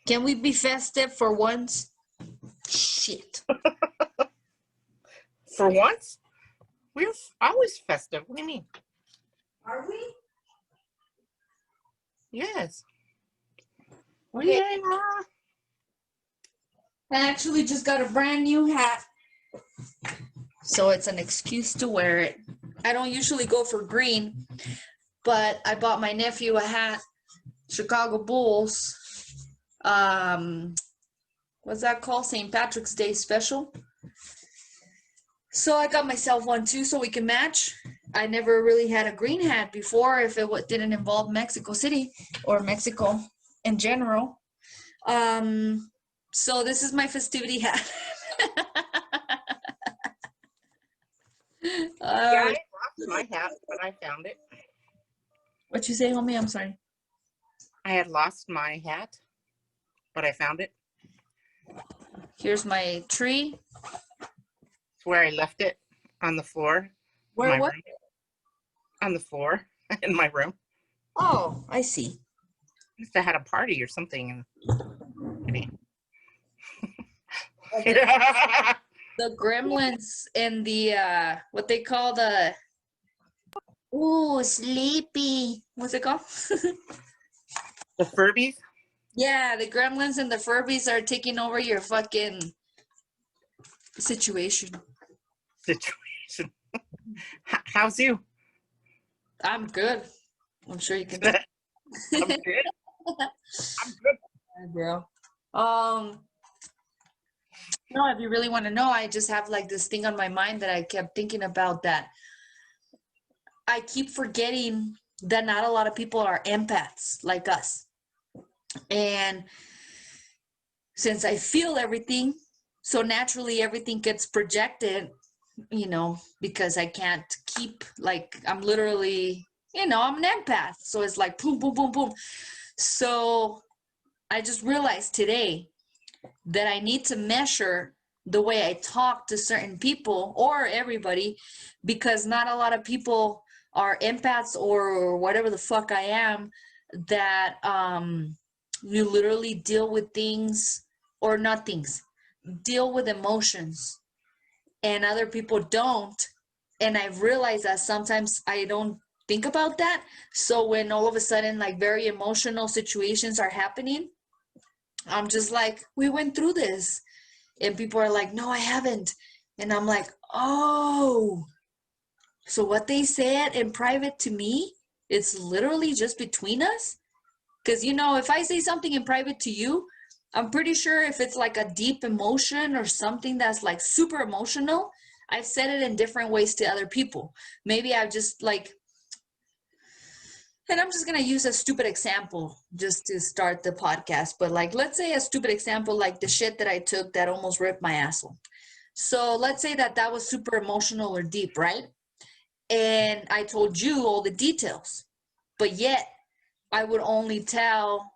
Can we be festive for once? Shit. For once? We're always festive. What do you mean? Are we? Yes. Okay. Yeah. I actually just got a brand new hat. So it's an excuse to wear it. I don't usually go for green, but I bought my nephew a hat. Chicago Bulls. What's that called? St. Patrick's Day special. So I got myself one too so we can match. I never really had a green hat before if it didn't involve Mexico City or Mexico in general. So this is my festivity hat. Yeah, I lost my hat, but I found it. What you say, homie? I'm sorry. I had lost my hat, but I found it. Here's my tree. It's where I left it on the floor. Where what? Room. On the floor in my room. Oh, I see. I must have had a party or something. The gremlins in the what they call the sleepy. What's it called? The Furbies? Yeah, the gremlins and the Furbies are taking over your fucking situation. How's you? I'm good. I'm sure you can tell. I'm good. I'm good. Hi, bro. No, if you really want to know, I just have like this thing on my mind that I kept thinking about, that I keep forgetting that not a lot of people are empaths like us. And since I feel everything, so naturally everything gets projected, because I can't keep, like, I'm literally, I'm an empath. So it's like boom, boom, boom, boom. So I just realized today that I need to measure the way I talk to certain people or everybody, because not a lot of people are empaths or whatever the fuck I am, that you literally deal with things, or not things, deal with emotions, and other people don't. And I've realized that sometimes I don't think about that. So when all of a sudden like very emotional situations are happening, I'm just like, we went through this. And people are like, no, I haven't. And I'm like, oh, so what they said in private to me, it's literally just between us? Because, if I say something in private to you, I'm pretty sure if it's like a deep emotion or something that's like super emotional, I've said it in different ways to other people. Maybe I've just like, and I'm just going to use a stupid example just to start the podcast. But like, let's say a stupid example, like the shit that I took that almost ripped my asshole. So let's say that was super emotional or deep, right? And I told you all the details, but yet I would only tell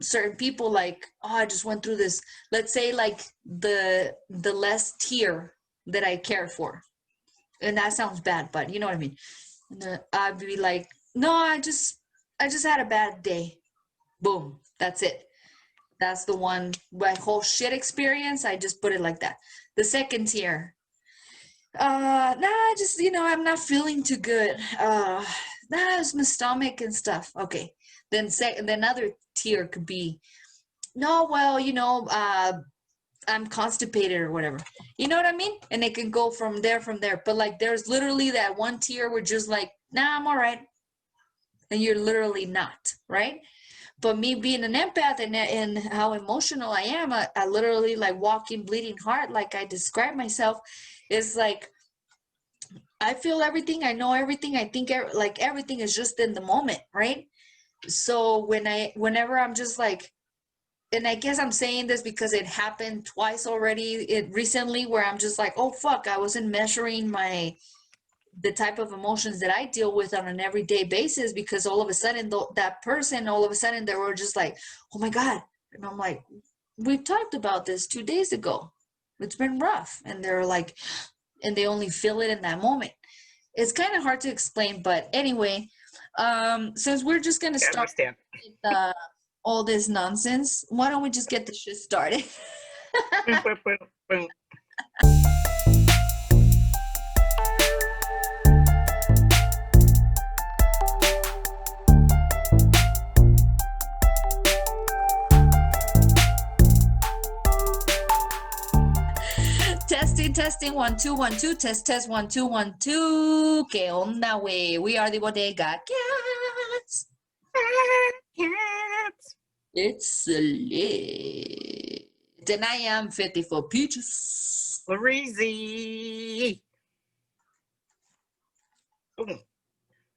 certain people like, oh, I just went through this. Let's say like the less tier that I care for. And that sounds bad, but you know what I mean? And I'd be like, no, I just had a bad day. Boom. That's it. That's the one, my whole shit experience. I just put it like that. The second tier. Just, I'm not feeling too good. It's my stomach and stuff. Okay. Then other tier could be, no, well, I'm constipated or whatever. You know what I mean? And it can go from there. But like, there's literally that one tier where just like, nah, I'm all right. And you're literally not, right? But me being an empath and how emotional I am, I literally like walking, bleeding heart, like I describe myself, is like, I feel everything, I know everything, I think like everything is just in the moment, right? So whenever I'm just like, and I guess I'm saying this because it happened twice already recently, where I'm just like, oh fuck, I wasn't measuring the type of emotions that I deal with on an everyday basis, because all of a sudden that person, all of a sudden they were just like, oh my God. And I'm like, we talked about this 2 days ago. It's been rough. And they're like, and they only feel it in that moment. It's kind of hard to explain, but anyway, since we're just going to start with, all this nonsense, why don't we just get the shit started? Testing, 1 2 1 2, test 1 2 1 2. ¿Qué onda, güey? We are the Bodega Cats. Cats. It's lit. And I am 54 peaches. Lareezy.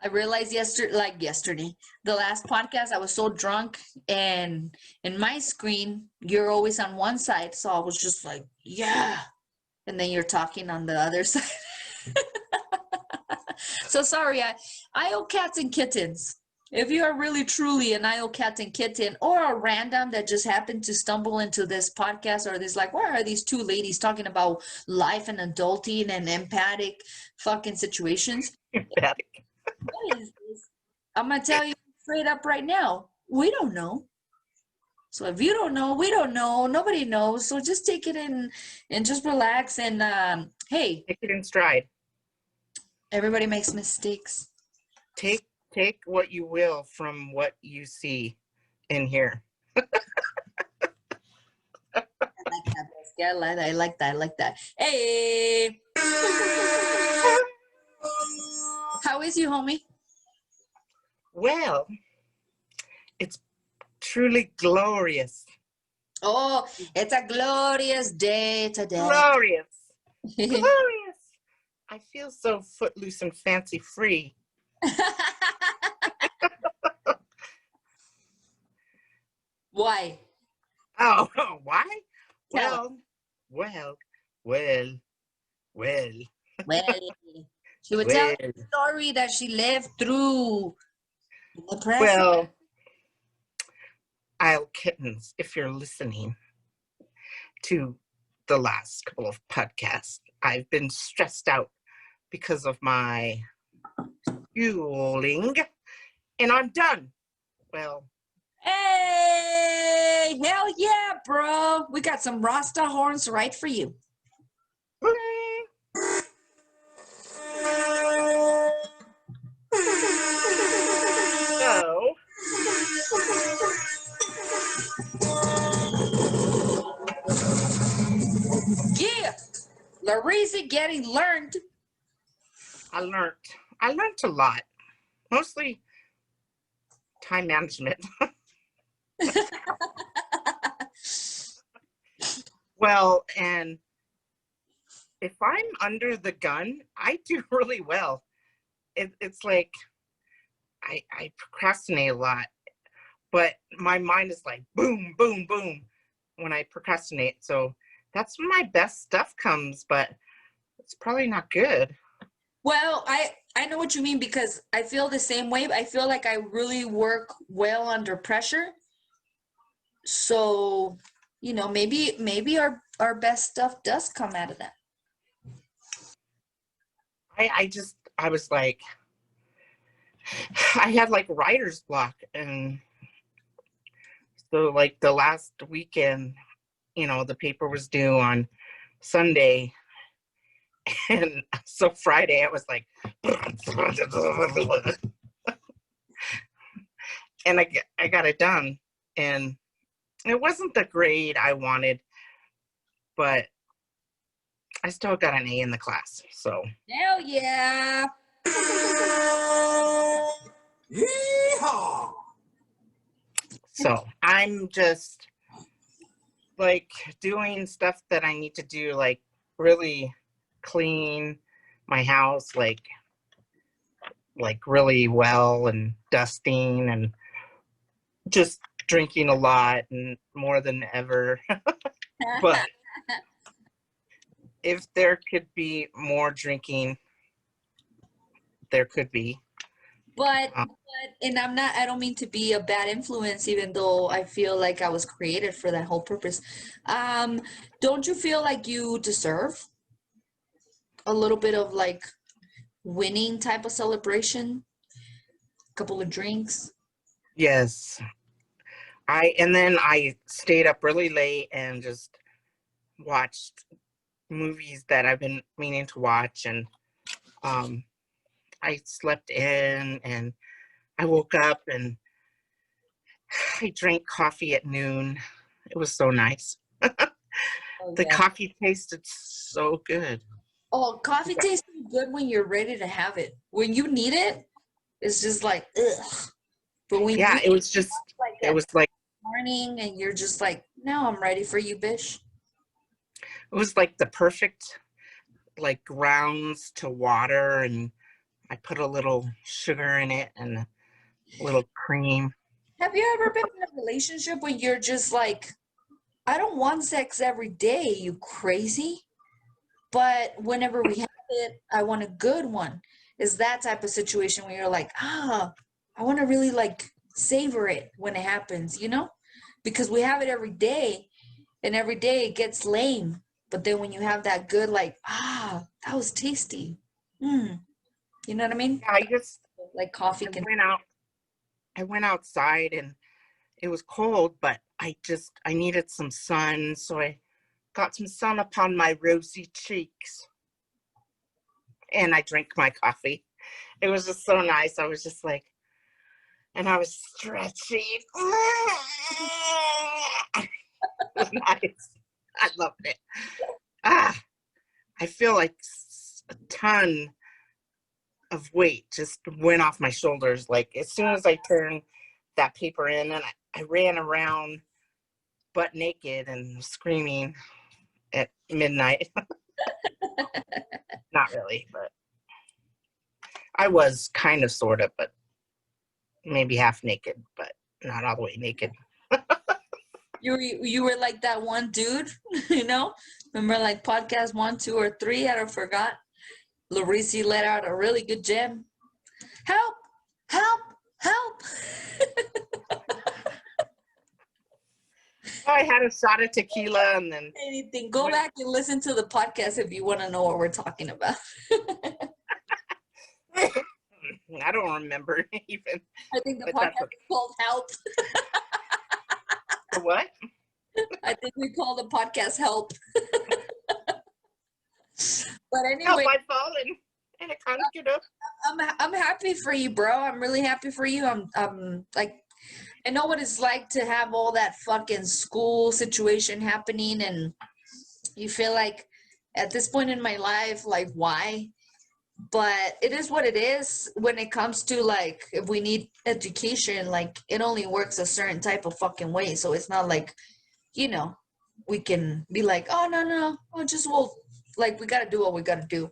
I realized yesterday, the last podcast, I was so drunk, and in my screen, you're always on one side. So I was just like, yeah. And then you're talking on the other side. So sorry, I owe cats and kittens. If you are really truly an IO cat and kitten, or a random that just happened to stumble into this podcast, or this like, where are these two ladies talking about life and adulting and empathic fucking situations? Empathic. What is this? I'm gonna tell you straight up right now. We don't know. So if you don't know, we don't know. Nobody knows. So just take it in and just relax. And hey, Take it in stride. everybody makes mistakes. Take what you will from what you see in here. I like that. I like that. I like that. Hey, how is you, homie? Well, it's truly glorious. Oh, it's a glorious day today. Glorious. Glorious. I feel so footloose and fancy free. Why? Oh, why? Tell Well. Well, she would tell Well. the story that she lived through. The present. Well, I'll kittens, if you're listening to the last couple of podcasts, I've been stressed out because of my schooling, and I'm done. Well, Hey, hell yeah, bro. We got some Rasta horns right for you. So, Yeah. Larissa getting learned. I learned a lot, mostly time management. Well, and if I'm under the gun, I do really well. It's like I procrastinate a lot, but my mind is like boom, boom, boom when I procrastinate. So that's when my best stuff comes, but it's probably not good. Well, I know what you mean, because I feel the same way. I feel like I really work well under pressure. So, you know, maybe our best stuff does come out of that. I was like, I had like writer's block, and so like the last weekend, you know, the paper was due on Sunday, and so Friday I was like, and I got it done, and it wasn't the grade I wanted, but I still got an A in the class. So Hell yeah. Yeehaw! so I'm just like doing stuff that I need to do, like really clean my house, like really well, and dusting, and just drinking a lot and more than ever. But if there could be more drinking, there could be. But and I don't mean to be a bad influence, even though I feel like I was created for that whole purpose. Don't you feel like you deserve a little bit of like winning type of celebration? A couple of drinks. Yes, And then I stayed up really late and just watched movies that I've been meaning to watch, and I slept in, and I woke up and I drank coffee at noon. It was so nice. Oh, The yeah. coffee tasted so good. Oh, coffee tastes good when you're ready to have it. When you need it, it's just like, ugh. But when Yeah, you it was just, like it at was like, morning and you're just like, now I'm ready for you, bish. it was like the perfect, like, grounds to water, and I put a little sugar in it and a little cream. Have you ever been in a relationship when you're just like, I don't want sex every day, you crazy? But whenever we have it, I want a good one. Is that type of situation where you're like, I want to really like savor it when it happens, you know? Because we have it every day and every day it gets lame. But then when you have that good, like, that was tasty. Mm, you know what I mean? Yeah, Like coffee I can. I went outside and it was cold, but I needed some sun. So I got some sun upon my rosy cheeks and I drank my coffee. It was just so nice. I was just like, and I was stretching. It was nice. I loved it. I feel like a ton of weight just went off my shoulders. Like as soon as I turned that paper in, and I ran around butt naked and screaming at midnight. Not really, but I was kind of, sort of, but maybe half naked, but not all the way naked. You were like that one dude, you know? Remember like podcast 1, 2, or 3? I don't forgot. Larisi let out a really good gem. Help! Help! Help! I had a shot of tequila and then Anything. Go back and listen to the podcast if you want to know what we're talking about. I don't remember even. I think the But podcast that's is called Help. okay. What? I think we call the podcast Help. But Help! anyway, I've fallen and I can't get up. I'm happy for you, bro. I'm really happy for you. I'm like, I know what it's like to have all that fucking school situation happening, and you feel like at this point in my life, like, why? But it is what it is when it comes to like, if we need education, like, it only works a certain type of fucking way. So it's not like, you know, we can be like, oh, no, like, we got to do what we got to do.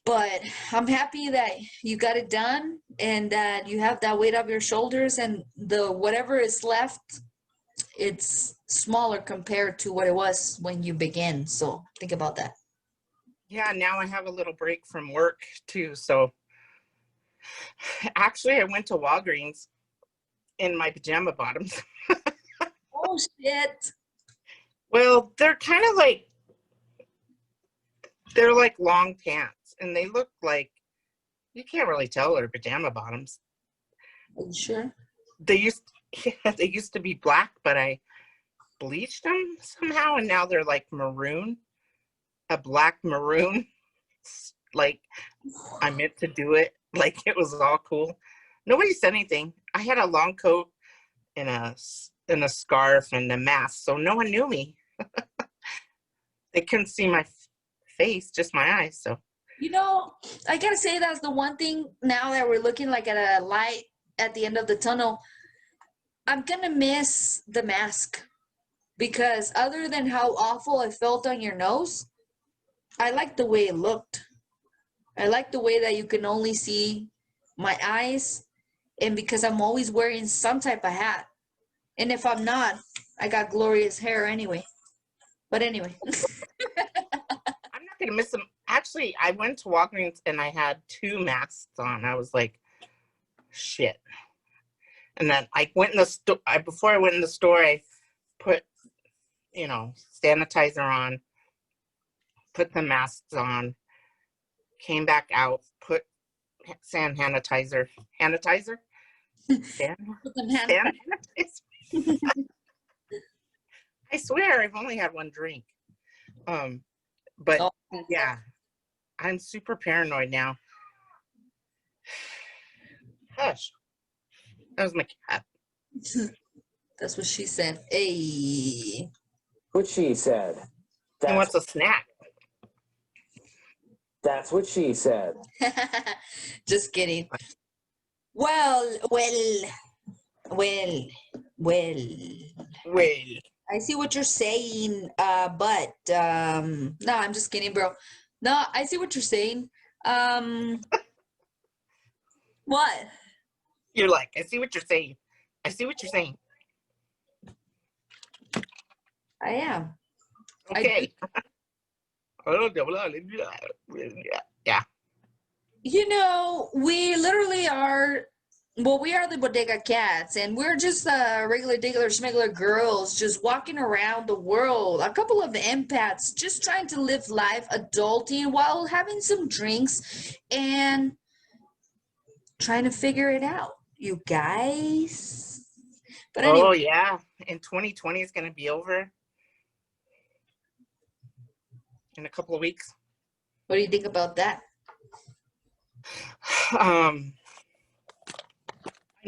But I'm happy that you got it done and that you have that weight off your shoulders, and the whatever is left, it's smaller compared to what it was when you began. So think about that. Yeah, now I have a little break from work too. So actually, I went to Walgreens in my pajama bottoms. Oh shit. Well, they're like long pants, and they look like, you can't really tell they're pajama bottoms. Are you sure? They used they used to be black, but I bleached them somehow, and now they're like maroon, a black maroon. Like I meant to do it, like it was all cool. Nobody said anything. I had a long coat and a scarf and a mask, so no one knew me. They couldn't see my face, just my eyes. So You know, I gotta say that's the one thing now that we're looking like at a light at the end of the tunnel. I'm gonna miss the mask because other than how awful it felt on your nose, I like the way it looked. I like the way that you can only see my eyes, and because I'm always wearing some type of hat. And if I'm not, I got glorious hair anyway. But anyway. I'm not gonna miss them. Actually, I went to Walgreens and I had 2 masks on. I was like, shit. And then I went in the store. Before I went in the store, I put, sanitizer on, put the masks on, came back out, put sanitizer, Put them hand- sanitizer. I swear I've only had one drink. But Oh, yeah, I'm super paranoid now. Hush. That was my cat. that's what she said. Hey. What she said. He wants a snack. That's what she said. Just kidding. Well. I see what you're saying, but no, I'm just kidding, bro. No, I see what you're saying. What? You're like, I see what you're saying. I see what you're saying. I am. Okay. Yeah. You know, we literally are. Well, we are the Bodega Cats, and we're just regular schmegular girls just walking around the world. A couple of empaths just trying to live life adulting while having some drinks and trying to figure it out, you guys. But anyway. Oh, yeah. And 2020 is going to be over in a couple of weeks. What do you think about that? I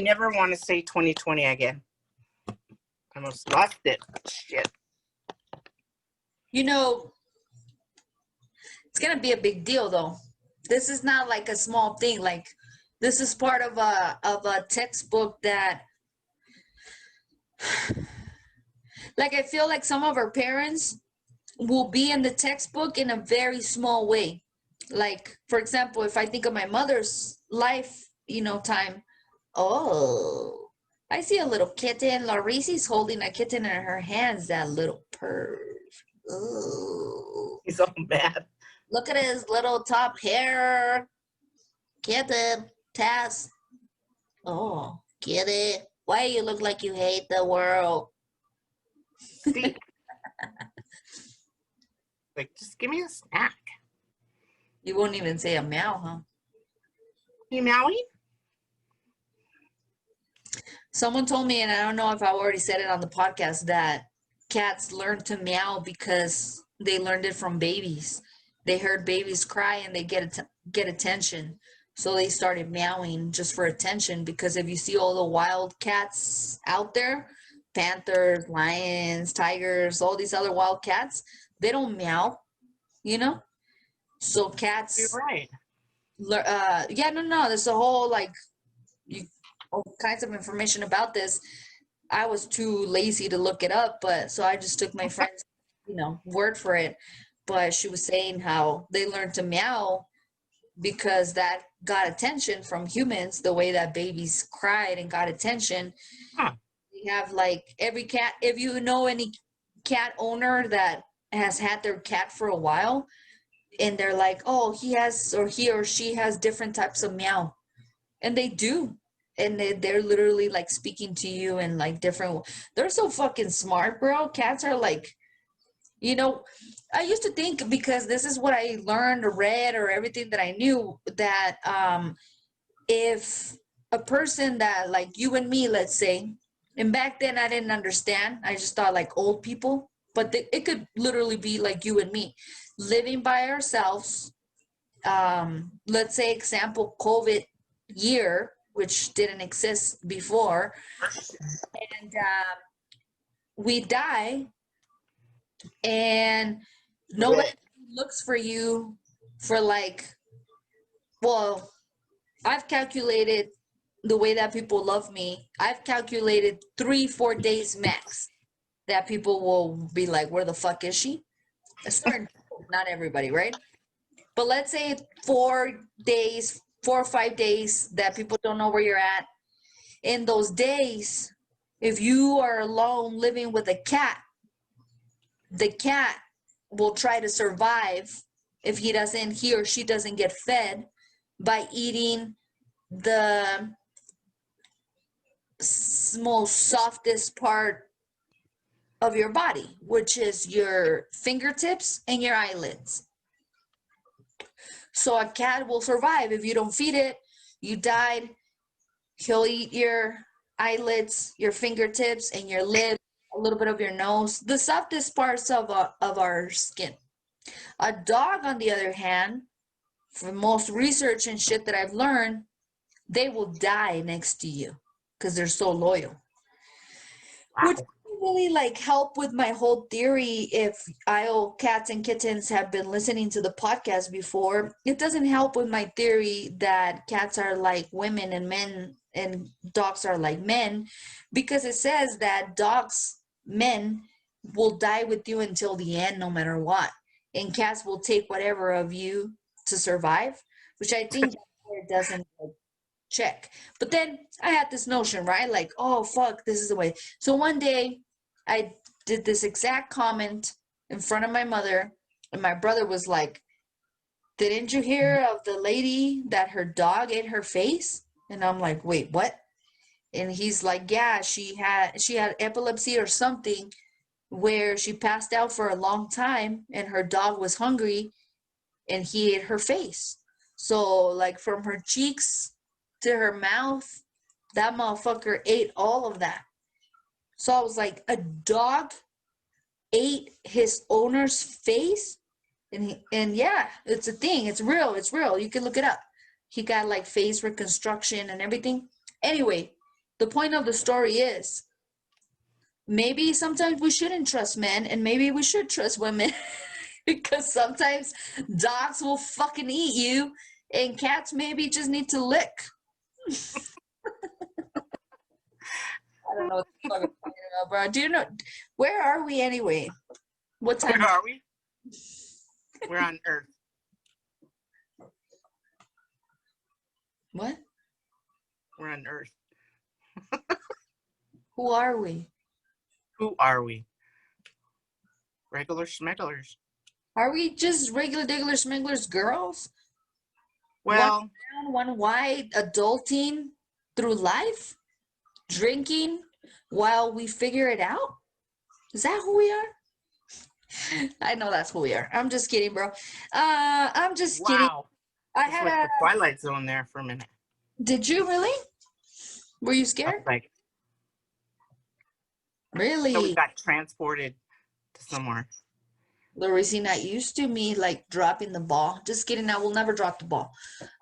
never want to say 2020 again. I almost lost it. Shit. You know, it's going to be a big deal, though. This is not like a small thing. Like, this is part of a textbook that, like, I feel like some of our parents will be in the textbook in a very small way. Like, for example, if I think of my mother's life, time, oh, I see a little kitten. Laurisi's holding a kitten in her hands, that little perv. Oh. He's all mad. Look at his little top hair. Kitten, Tess. Oh, kitty. Why you look like you hate the world? See? Like, just give me a snack. You won't even say a meow, huh? You meowing? Someone told me, and I don't know if I already said it on the podcast, that cats learn to meow because they learned it from babies. They heard babies cry and they get attention. So they started meowing just for attention, because if you see all the wild cats out there, panthers, lions, tigers, all these other wild cats, they don't meow, So cats. You're right. No. There's a whole all kinds of information about this. I was too lazy to look it up, but so I just took my friend's, word for it. But she was saying how they learned to meow because that got attention from humans, the way that babies cried and got attention. Huh. We have every cat, if you know any cat owner that has had their cat for a while, and they're like, oh, he or she has different types of meow. And they do. And they're literally speaking to you in different. They're so fucking smart, bro. Cats are I used to think, because this is what I learned or read or everything that I knew, that if a person that you and me, let's say, and back then I didn't understand. I just thought old people, but it could literally be like you and me living by ourselves. Let's say, example, COVID year, which didn't exist before, and we die, and nobody looks for you for well, I've calculated the way that people love me. I've calculated 3-4 days max that people will be like, where the fuck is she? A certain people, not everybody, right? But let's say 4 or 5 days that people don't know where you're at. In those days, if you are alone living with a cat, the cat will try to survive if he or she doesn't get fed by eating the most softest part of your body, which is your fingertips and your eyelids. So a cat will survive if you don't feed it. You died, he'll eat your eyelids, your fingertips, and your lips, a little bit of your nose, the softest parts of our skin. A dog, on the other hand, for most research and shit that I've learned, they will die next to you because they're so loyal. Which Wow. really like help with my whole theory. If IO cats and kittens have been listening to the podcast before, it doesn't help with my theory that cats are like women and men and dogs are like men, because it says that men will die with you until the end no matter what, and cats will take whatever of you to survive, which I think it doesn't check. But then I had this notion, right? Like, oh, fuck, this is the way. So one day I did this exact comment in front of my mother, and my brother was like, didn't you hear of the lady that her dog ate her face? And I'm like, wait, what? And he's like, yeah, she had epilepsy or something where she passed out for a long time and her dog was hungry and he ate her face. So like from her cheeks to her mouth, that motherfucker ate all of that. So I was like, a dog ate his owner's face? And yeah, it's a thing. It's real. It's real. You can look it up. He got like face reconstruction and everything. Anyway, the point of the story is maybe sometimes we shouldn't trust men and maybe we should trust women because sometimes dogs will fucking eat you and cats maybe just need to lick. I don't know what the fuck I'm talking about, bro. Do you know where are we anyway? What time? Where are we? We're on Earth. What? We're on Earth. Who are we? Who are we? Regular schmegglers. Are we just regular diggler smigglers girls? Well, One brown, one white, adulting through life? Drinking while we figure it out? Is that who we are? I know that's who we are. I'm just kidding, bro. I'm just kidding. wow. I Just had went a. to Twilight Zone there for a minute. Did you really? Were you I scared? was like, so we Really? got transported to somewhere. Larissa not used to me like dropping the ball. Just kidding. I will never drop the ball.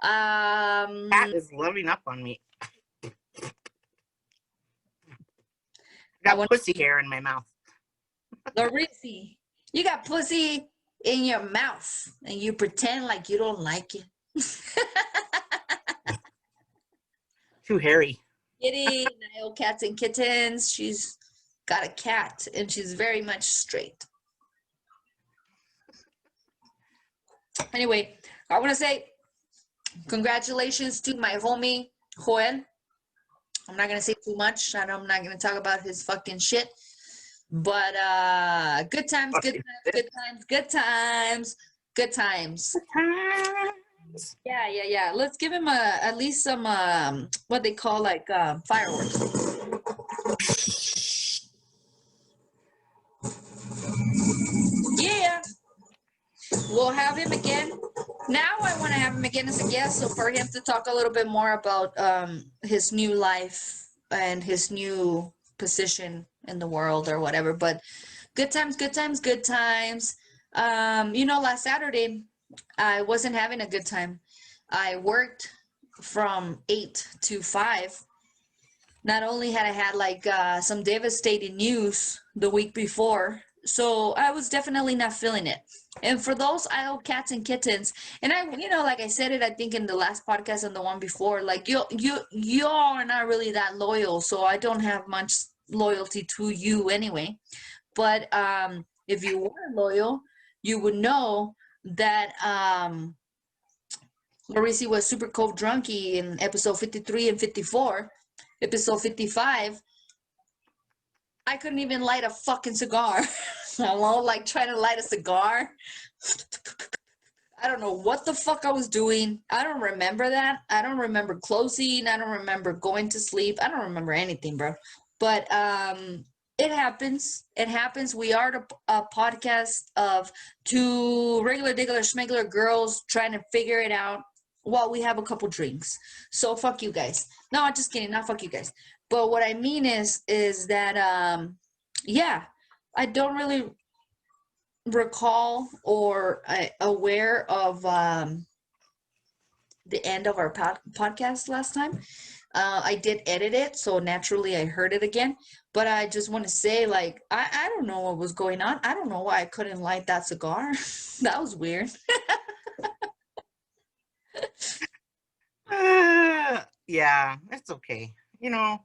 Cat is loving up on me. I I got want pussy hair in my mouth. Larissa, you got pussy in your mouth and you pretend like you don't like it. Too hairy. Kitty, Nile cats and kittens. She's got a cat and she's very much straight. Anyway, I want to say congratulations to my homie Joel. I'm not gonna say too much. I'm not gonna talk about his fucking shit. But good times, good times, good times, good times, good times. Yeah. Let's give him at least some what they call like fireworks. Yeah. We'll have him again. Now I want to have him again as a guest, so for him to talk a little bit more about his new life and his new position in the world or whatever. But good times, good times, good times. Last Saturday I wasn't having a good time. I worked from 8 to 5. Not only had I had like some devastating news the week before, so I was definitely not feeling it. And for those idle cats and kittens, and like I said it, I think in the last podcast and the one before, like you are not really that loyal, so I don't have much loyalty to you anyway. But if you were loyal, you would know that Larissa was super Covdrunkie in episode 53 and 54. Episode 55, I couldn't even light a fucking cigar. I'm all like trying to light a cigar. I don't know what the fuck I was doing. I don't remember that. I don't remember closing. I don't remember going to sleep. I don't remember anything, bro. But it happens. It happens. We are a podcast of two regular, diggler, schmegler girls trying to figure it out while we have a couple drinks. So fuck you guys. No, I'm just kidding. Not fuck you guys. But what I mean is that yeah, I don't really recall or aware of the end of our podcast last time. I did edit it, so naturally I heard it again. But I just want to say, like, I don't know what was going on. I don't know why I couldn't light that cigar. That was weird. Yeah, it's okay. You know,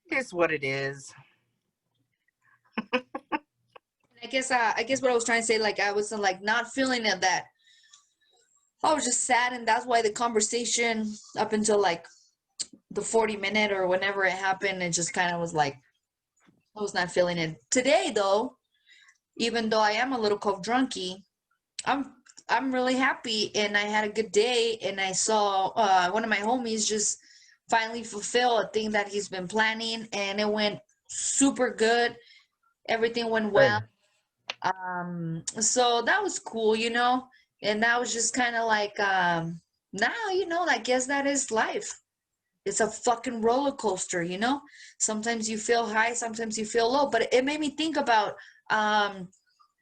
it's what it is. I guess what I was trying to say, like, I was like not feeling it, that I was just sad, and that's why the conversation up until like the 40-minute or whenever it happened, it just kind of was like I was not feeling it. Today though, even though I am a little Covdrunkie, I'm I'm really happy, and I had a good day, and I saw one of my homies just finally fulfill a thing that he's been planning, and it went super good. Everything went well. So that was cool, you know, and that was just kind of like now, you know, I guess that is life. It's a fucking roller coaster, you know. Sometimes you feel high, sometimes you feel low, but it made me think about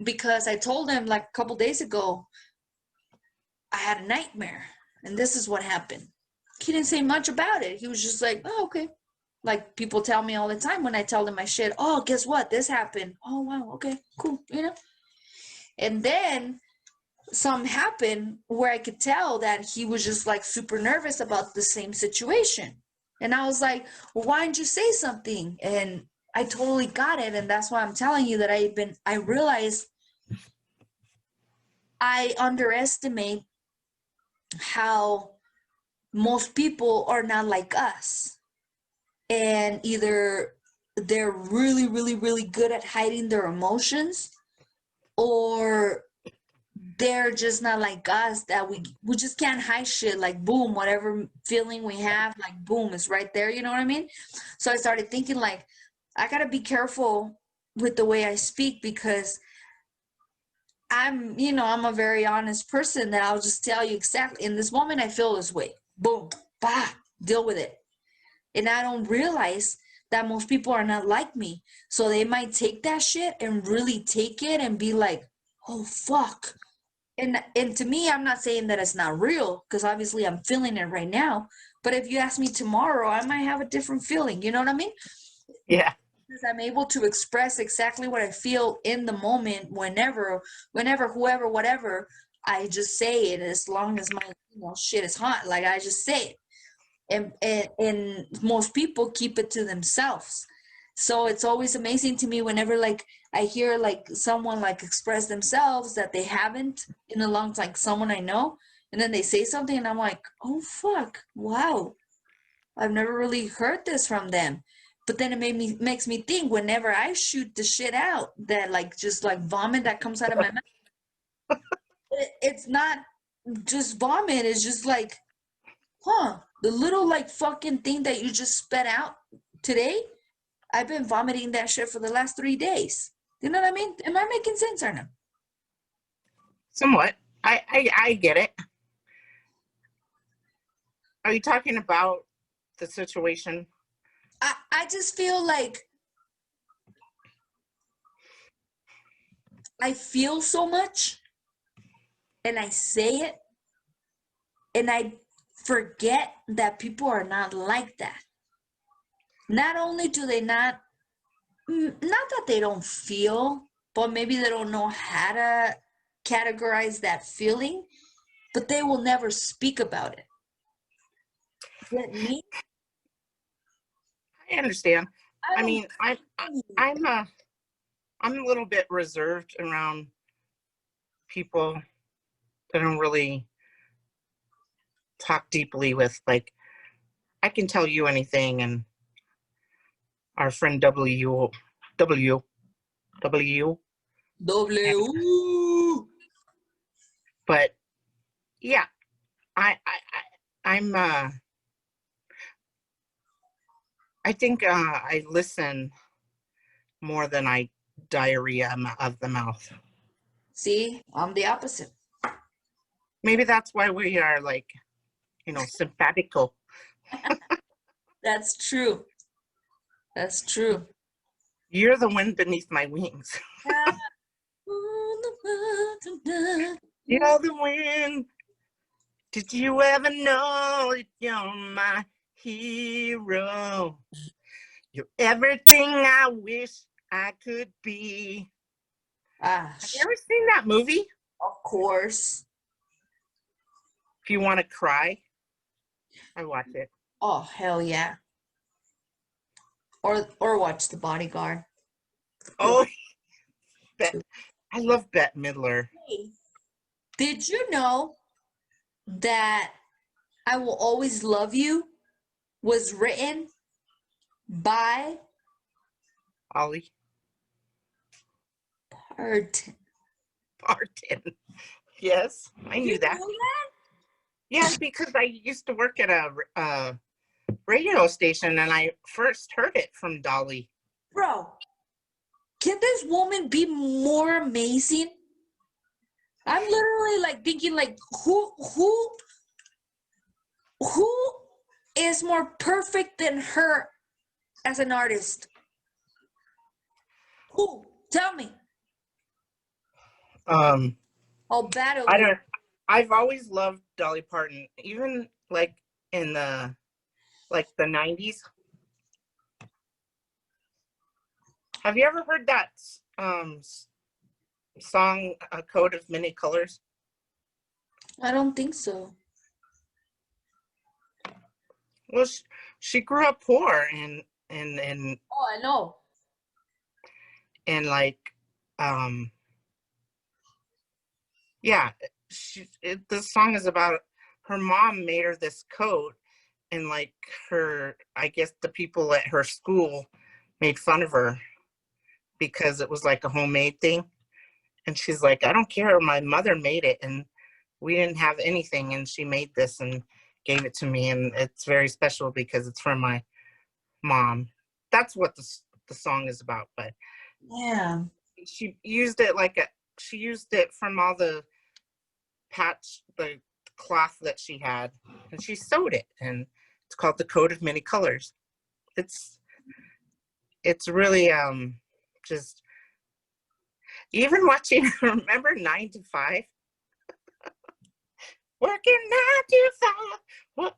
because I told him like a couple days ago I had a nightmare, and this is what happened. He didn't say much about it. He was just like, oh, okay. Like people tell me all the time when I tell them my shit, oh, guess what? This happened. Oh, wow, okay, cool, you know? And then something happened where I could tell that he was just like super nervous about the same situation. And I was like, well, why didn't you say something? And I totally got it. And that's why I'm telling you that I realized I underestimate how most people are not like us. And either they're really, really, really good at hiding their emotions, or they're just not like us, that we just can't hide shit. Like boom, whatever feeling we have, like boom, it's right there, you know what I mean? So I started thinking like I gotta be careful with the way I speak, because I'm, you know, I'm a very honest person, that I'll just tell you exactly in this moment I feel this way. Boom, bah, deal with it. And I don't realize that most people are not like me. So they might take that shit and really take it and be like, oh fuck. And to me, I'm not saying that it's not real, because obviously I'm feeling it right now. But if you ask me tomorrow, I might have a different feeling. You know what I mean? Yeah. Because I'm able to express exactly what I feel in the moment, whenever, whoever, whatever. I just say it, as long as my shit is hot. Like I just say it. And most people keep it to themselves. So it's always amazing to me whenever like I hear like someone like express themselves that they haven't in a long time, like someone I know, and then they say something and I'm like, oh fuck, wow, I've never really heard this from them. But then it makes me think, whenever I shoot the shit out, that like just like vomit that comes out of my mouth, it's not just vomit, it's just like, huh, the little like fucking thing that you just spat out today, I've been vomiting that shit for the last 3 days. You know what I mean? Am I making sense or no? Somewhat. I get it. Are you talking about the situation? I just feel like I feel so much and I say it, and I forget that people are not like that. Not only do they not that they don't feel, but maybe they don't know how to categorize that feeling, but they will never speak about it. Get me? I understand. I I don't. mean, I'm a little bit reserved around people that don't really talk deeply with. Like, I can tell you anything, and our friend W, and, W. but yeah, I'm I think I listen more than I diarrhea of the mouth. See, I'm the opposite. Maybe that's why we are like, simpatico. That's true. That's true. You're the wind beneath my wings. You're the wind. Did you ever know that you're my hero? You're everything I wish I could be. Ah, Have you ever seen that movie? of course. If you want to cry, I watch it. Oh, hell yeah. Or watch The Bodyguard. Oh, I love Bette Midler. Hey, did you know that I Will Always Love You was written by Ollie Parton? Parton. Yes, I You knew that. knew that? Yeah, because I used to work at a radio station, and I first heard it from Dolly. Bro, can this woman be more amazing? I'm literally like thinking like who is more perfect than her as an artist? Who? Tell me. How bad it I was. don't. I've always loved Dolly Parton, even like in the 90s. Have you ever heard that song, "A Coat of Many Colors"? I don't think so. Well, she grew up poor and Oh, I know. like yeah, the song is about her mom made her this coat, and like I guess the people at her school made fun of her because it was like a homemade thing, and she's like, I don't care, my mother made it and we didn't have anything, and she made this and gave it to me, and it's very special because it's from my mom. That's what the song is about. But Yeah. she used it she used it from all the cloth that she had, and she sewed it, and it's called The Coat of Many Colors. It's really just, even watching, remember 9 to 5? Working 9 to 5. What?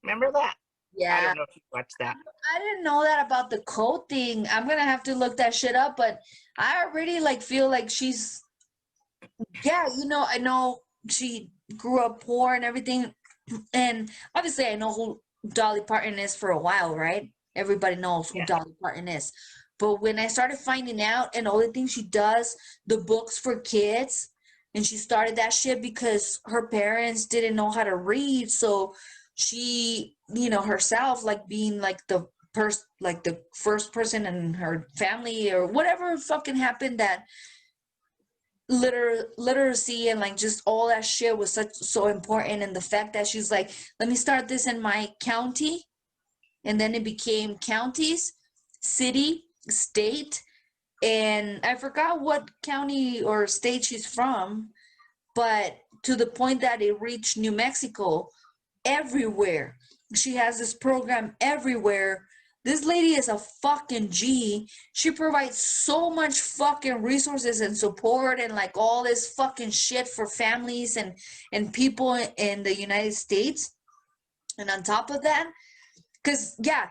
Remember that? I Yeah. don't know if you watched that. I didn't know that about the coat thing. I'm gonna have to look that shit up, but I already like feel like she's yeah, I know she grew up poor and everything. And obviously I know who Dolly Parton is for a while, right? Everybody knows who Yeah. Dolly Parton is. But when I started finding out and all the things she does, the books for kids, and she started that shit because her parents didn't know how to read. So she, herself, like being like the first person in her family or whatever fucking happened, that literacy and like just all that shit was so important. And the fact that she's like, let me start this in my county, and then it became counties, city, state, and I forgot what county or state she's from, but to the point that it reached New Mexico, everywhere. She has this program everywhere. This lady is a fucking G. She provides so much fucking resources and support and like all this fucking shit for families and people in the United States. And on top of that, because yeah,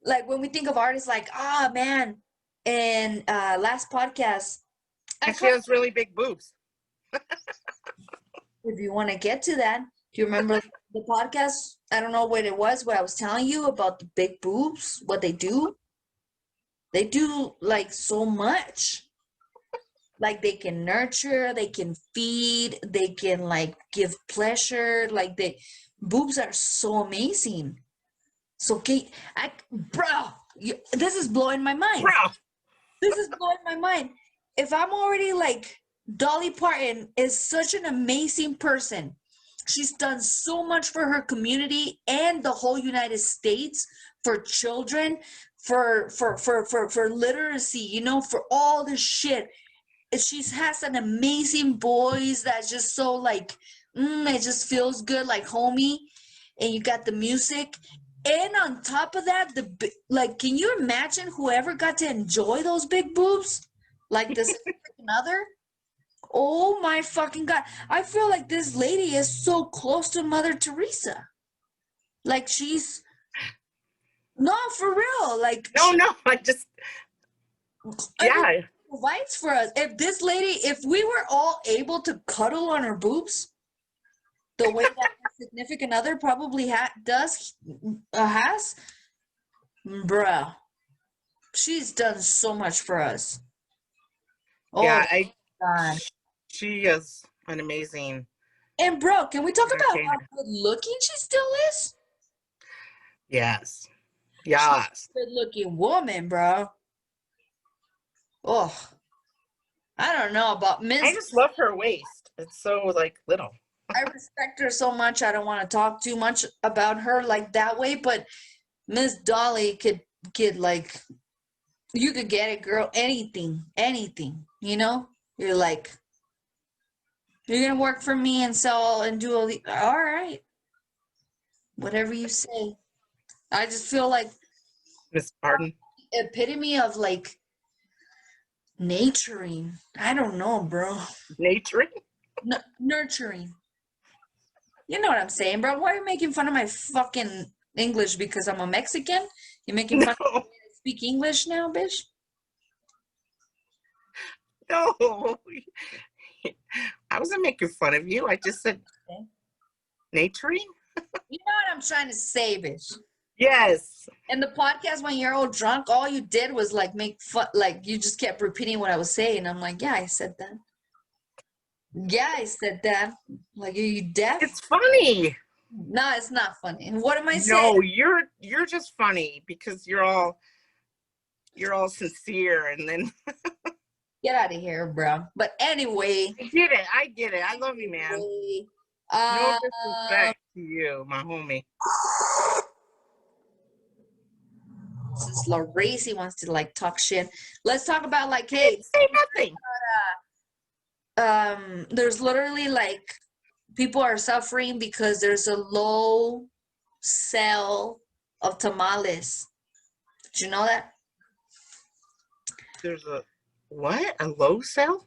like when we think of artists, like, ah, man, and last podcast, And she has really big boobs. if you want to get to that, do you remember the podcast? I don't know what it was, what I was telling you about the big boobs, what they do. They do like so much. Like they can nurture, they can feed, they can like give pleasure. Like boobs are so amazing. So Kate, this is blowing my mind. Bro. This is blowing my mind. If I'm already like, Dolly Parton is such an amazing person. She's done so much for her community and the whole United States, for children, for literacy, for all this shit. She has an amazing voice that's just so like, it just feels good, like homey. And you got the music. And on top of that, like, can you imagine whoever got to enjoy those big boobs? Like this other? Oh my fucking God. I feel like this lady is so close to Mother Teresa. Like she's no, for real. Like No, no, I just, I mean, yeah. provides for us. If this lady, if we were all able to cuddle on her boobs, the way that her significant other probably has, bruh, she's done so much for us. Oh Yeah, God. she is an amazing And bro, can we talk about how entertainer. good looking she still is? Yes. She's Yes. a good looking woman, bro. Oh, I don't know about I Miss. just love her waist. It's so like little. I respect her so much. I don't want to talk too much about her like that way, but Miss Dolly could like, you could get it, girl. Anything, anything. You know, you're like, you're gonna work for me and sell and do all right, whatever you say. I just feel like Miss Pardon. epitome of like nurturing. I don't know, bro. Nature. Nurturing. You know what I'm saying, bro? Why are you making fun of my fucking English because I'm a Mexican? You making fun of No, me to speak English now, bitch? no. I wasn't making fun of you. I just said Okay. naturing. You know what I'm trying to say, bitch. Yes. In the podcast, when you're all drunk, all you did was like make fun, like you just kept repeating what I was saying. I'm like, yeah, I said that. Yeah, I said that. Like, are you deaf? It's funny. No, it's not funny. And what am I saying? No, you're just funny because you're all sincere, and then Get out of here, bro. But anyway, I get it. I love you, man. No um, disrespect to you, my homie. since Laracy wants to like talk shit, let's talk about like, I hey, didn't say nothing. there's literally like people are suffering because there's a low sale of tamales. Did you know that? There's a what? A low sell?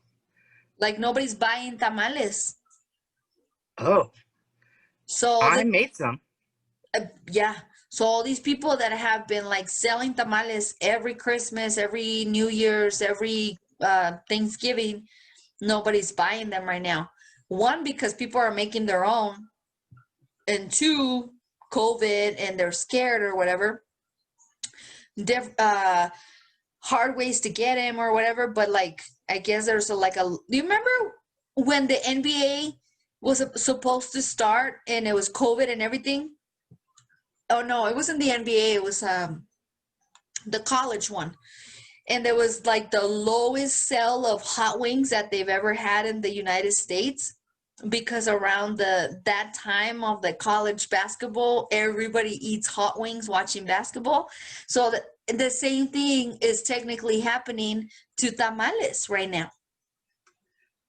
Like nobody's buying tamales. Oh, So I made some. yeah. So all these people that have been like selling tamales every Christmas, every New Year's, every Thanksgiving, nobody's buying them right now. One, because people are making their own, and two, COVID and they're scared or whatever. Hard ways to get him or whatever. But like, I guess there's do you remember when the NBA was supposed to start and it was COVID and everything? Oh no, it wasn't the NBA. It was the college one. And there was like the lowest sale of hot wings that they've ever had in the United States, because around that time of the college basketball, everybody eats hot wings watching basketball. So the same thing is technically happening to tamales right now.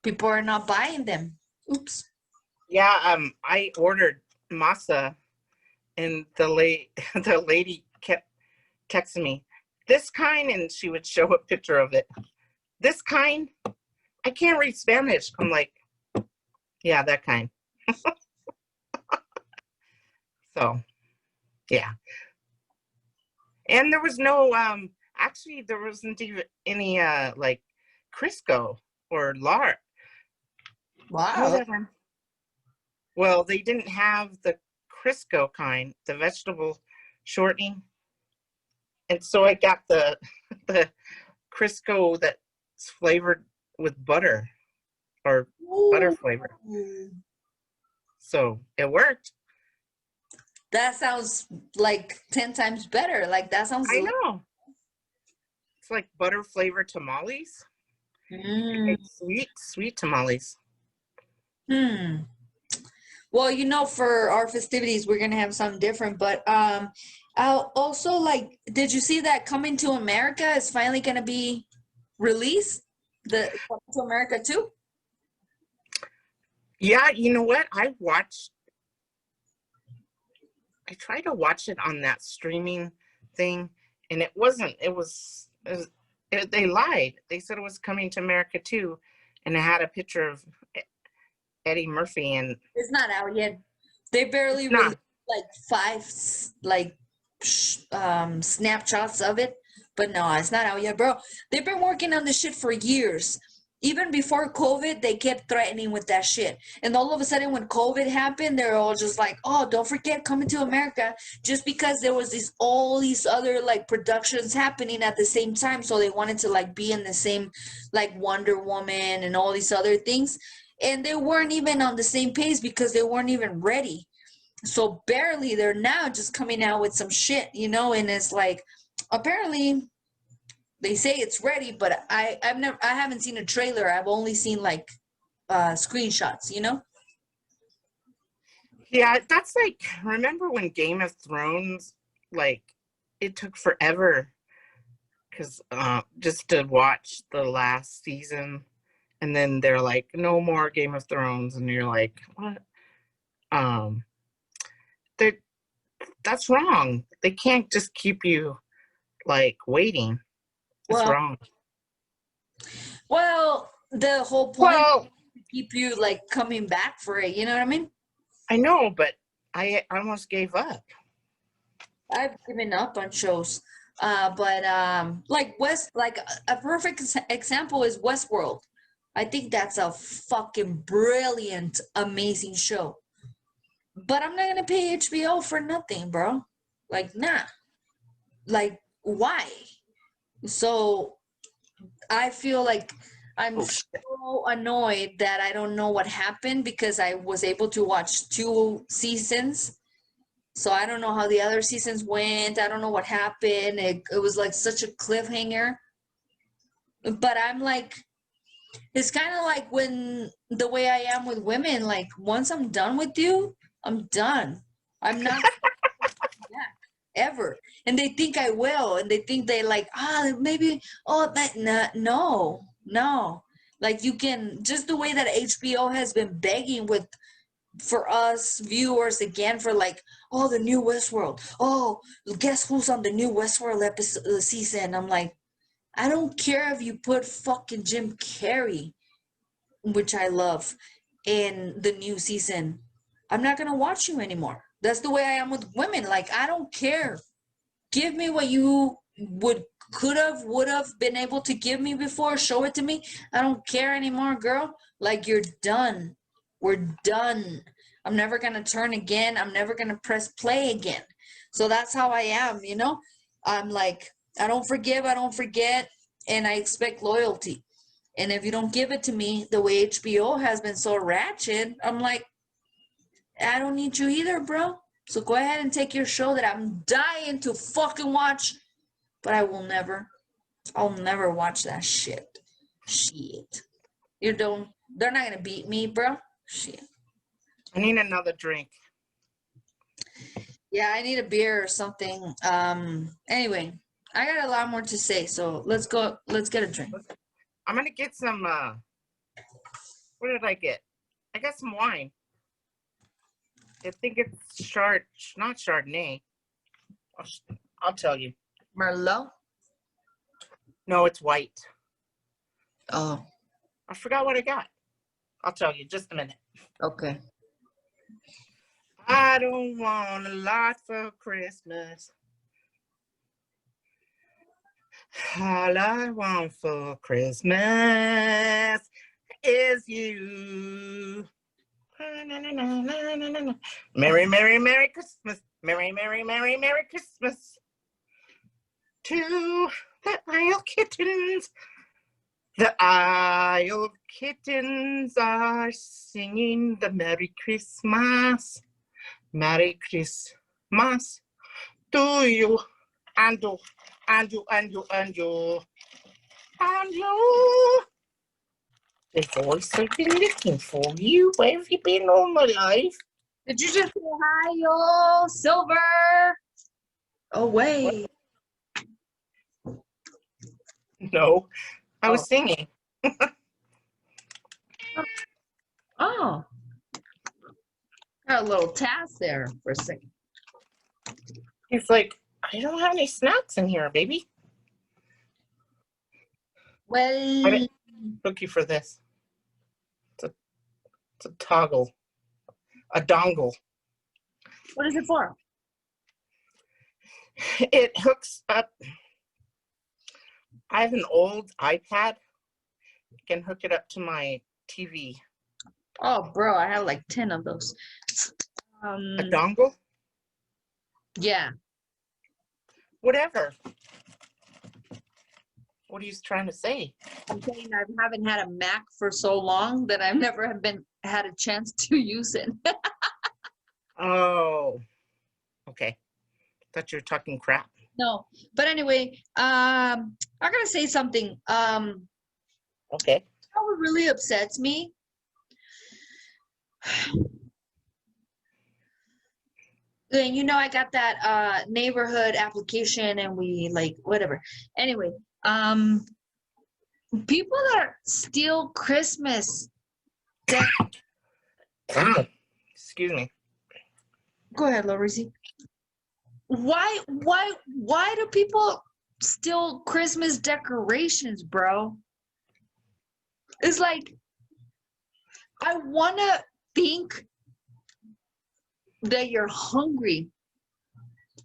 People are not buying them. Oops. Yeah, I ordered masa, and the lady kept texting me, this kind, and she would show a picture of it. This kind? I can't read Spanish. I'm like, yeah, that kind. So, yeah. And there was no, actually, there wasn't even any, like, Crisco or lard. Wow. Whatever. Well, they didn't have the Crisco kind, the vegetable shortening. And so I got the Crisco that's flavored with butter, or butter flavor. So it worked. That sounds like 10 times better. Like that sounds. I know. It's like butter flavored tamales. Sweet tamales. Well, for our festivities, we're gonna have something different. But I'll also like, did you see that Coming to America is finally gonna be released? The Coming to America too? Yeah, you know what? I watched I tried to watch it on that streaming thing, and it wasn't. They lied. They said it was coming to America too, and it had a picture of Eddie Murphy, and It's not out yet. They barely it's not. released like 5 snapshots of it, but no, it's not out yet, bro. They've been working on this shit for years. Even before COVID, they kept threatening with that shit. And all of a sudden, when COVID happened, they're all just like, "Oh, don't forget coming to America." Just because there was all these other like productions happening at the same time, so they wanted to like be in the same, like Wonder Woman and all these other things, and they weren't even on the same pace because they weren't even ready. So barely they're now just coming out with some shit, and it's like apparently they say it's ready, but I haven't seen a trailer. I've only seen like screenshots, Yeah, that's like, remember when Game of Thrones, like, it took forever because just to watch the last season, and then they're like, no more Game of Thrones, and you're like, what? That's wrong. They can't just keep you like waiting. That's wrong. Well, the whole point is to keep you like coming back for it. You know what I mean? I know, but I almost gave up. I've given up on shows. But like a perfect example is Westworld. I think that's a fucking brilliant, amazing show. But I'm not gonna pay HBO for nothing, bro. Like, nah. Like, why? So I feel like I'm so annoyed that I don't know what happened because I was able to watch 2 seasons. So I don't know how the other seasons went. I don't know what happened. It was like such a cliffhanger. But I'm like, it's kind of like when the way I am with women, like once I'm done with you, I'm done. I'm not back ever. And they think I will. And they think they like, maybe, no. Like you can, just the way that HBO has been begging for us viewers again for like, the new Westworld. Oh, guess who's on the new Westworld episode season? I'm like, I don't care if you put fucking Jim Carrey, which I love, in the new season. I'm not gonna watch you anymore. That's the way I am with women. Like, I don't care. Give me what you would have been able to give me before. Show it to me. I don't care anymore, girl. Like, you're done. We're done. I'm never gonna turn again. I'm never gonna press play again. So that's how I am, I'm like, I don't forgive, I don't forget, and I expect loyalty. And if you don't give it to me the way HBO has been so ratchet, I'm like, I don't need you either, bro. So go ahead and take your show that I'm dying to fucking watch, but I'll never watch that shit. Shit. They're not gonna beat me, bro. Shit. I need another drink. Yeah, I need a beer or something. Anyway, I got a lot more to say, so let's get a drink. I'm gonna get some what did I get? I got some wine. I think it's not Chardonnay. I'll tell you. Merlot? No, it's white. Oh, I forgot what I got. I'll tell you just a minute. okay. I don't want a lot for Christmas. All I want for Christmas is you. Merry, merry, merry Christmas. Merry, merry, merry, merry Christmas. To the Isle kittens. The Isle kittens are singing the Merry Christmas. Merry Christmas to you. And you, and you, and you, and you. And you. They've always been looking for you. Where have you been all my life? Did you just say hi, yo, Silver? Oh, wait. No, I was singing. Oh. Got a little task there for a second. He's like, I don't have any snacks in here, baby. Well, I didn't book you for this. It's a toggle. A dongle. what is it for? It hooks up. I have an old iPad. I can hook it up to my TV. Oh, bro, I have like 10 of those. A dongle? Yeah. Whatever. What are you trying to say? I'm saying I haven't had a Mac for so long that I've never had a chance to use it. Oh, okay. Thought you were talking crap. No, but anyway, I'm gonna say something. Okay. What really upsets me. And you know, I got that neighborhood application, and we like whatever. Anyway, people that steal Christmas. Excuse me. Go ahead, Lorisi. Why do people steal Christmas decorations, bro? It's like, I want to think that you're hungry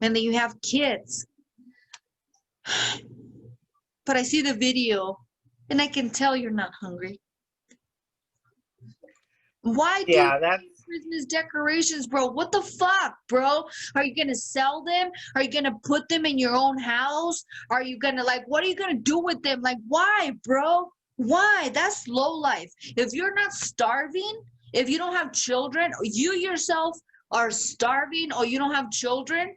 and that you have kids. But I see the video and I can tell you're not hungry. Why do Yeah, that's Christmas decorations, bro? What the fuck, bro? Are you gonna sell them? Are you gonna put them in your own house? Are you gonna what are you gonna do with them? Like, why, bro? Why? That's low life. If you're not starving, if you don't have children, or you yourself are starving, or you don't have children,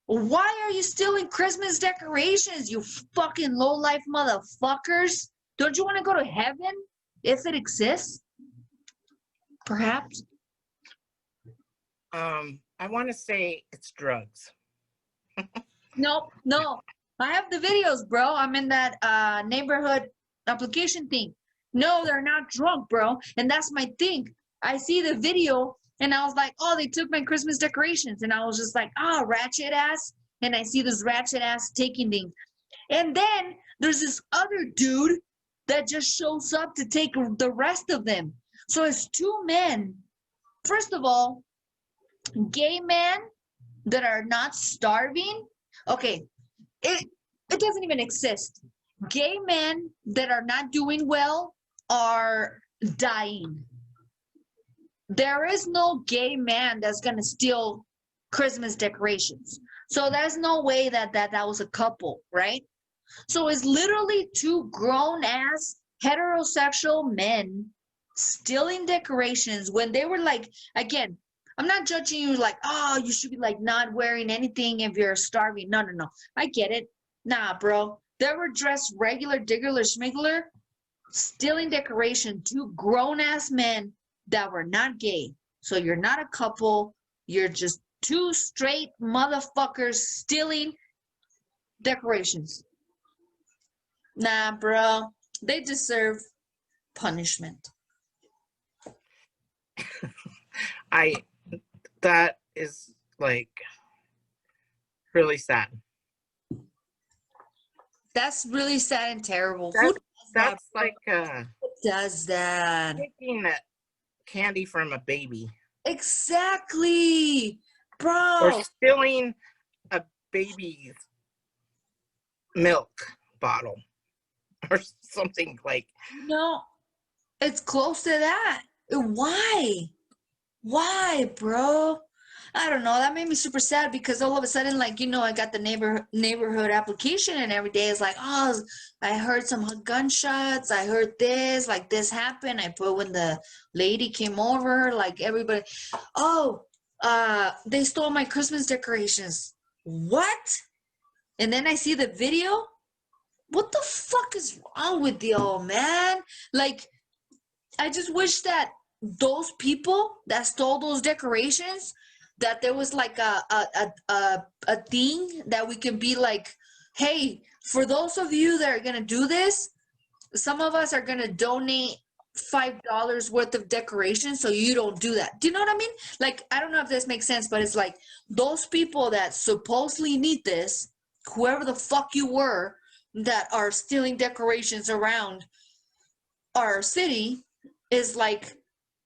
why are you stealing Christmas decorations, you fucking low life motherfuckers? Don't you want to go to heaven if it exists? Perhaps. I want to say it's drugs. No. I have the videos, bro. I'm in that neighborhood application thing. No, they're not drunk, bro. And that's my thing. I see the video and I was like, oh, they took my Christmas decorations. And I was just like, oh, ratchet ass. And I see this ratchet ass taking things. And then there's this other dude that just shows up to take the rest of them. So it's two men. First of all, gay men that are not starving. Okay, it doesn't even exist. Gay men that are not doing well are dying. There is no gay man that's gonna steal Christmas decorations. So there's no way that was a couple, right? So it's literally two grown-ass heterosexual men stealing decorations when they were like, again, I'm not judging you like, oh, you should be like not wearing anything if you're starving. No. I get it. Nah, bro. They were dressed regular, diggler, schmiggler, stealing decoration, two grown-ass men that were not gay. So you're not a couple. You're just two straight motherfuckers stealing decorations. Nah, bro. They deserve punishment. That is like really sad. That's really sad and terrible. That's like Who does that? taking candy from a baby. Exactly, bro. Or stealing a baby's milk bottle. Or something like. No, it's close to that. Why? Why, bro? I don't know. That made me super sad because all of a sudden, like, you know, I got the neighborhood application and every day is like, oh, I heard some gunshots. I heard this, like this happened. I put when the lady came over, like everybody, oh, they stole my Christmas decorations. What? And then I see the video. What the fuck is wrong with y'all, man? Like, I just wish that those people that stole those decorations, that there was like a thing that we can be like, hey, for those of you that are gonna do this, some of us are gonna donate $5 worth of decoration, so you don't do that. Do you know what I mean? Like, I don't know if this makes sense, but it's like those people that supposedly need this, whoever the fuck you were, that are stealing decorations around our city, is like,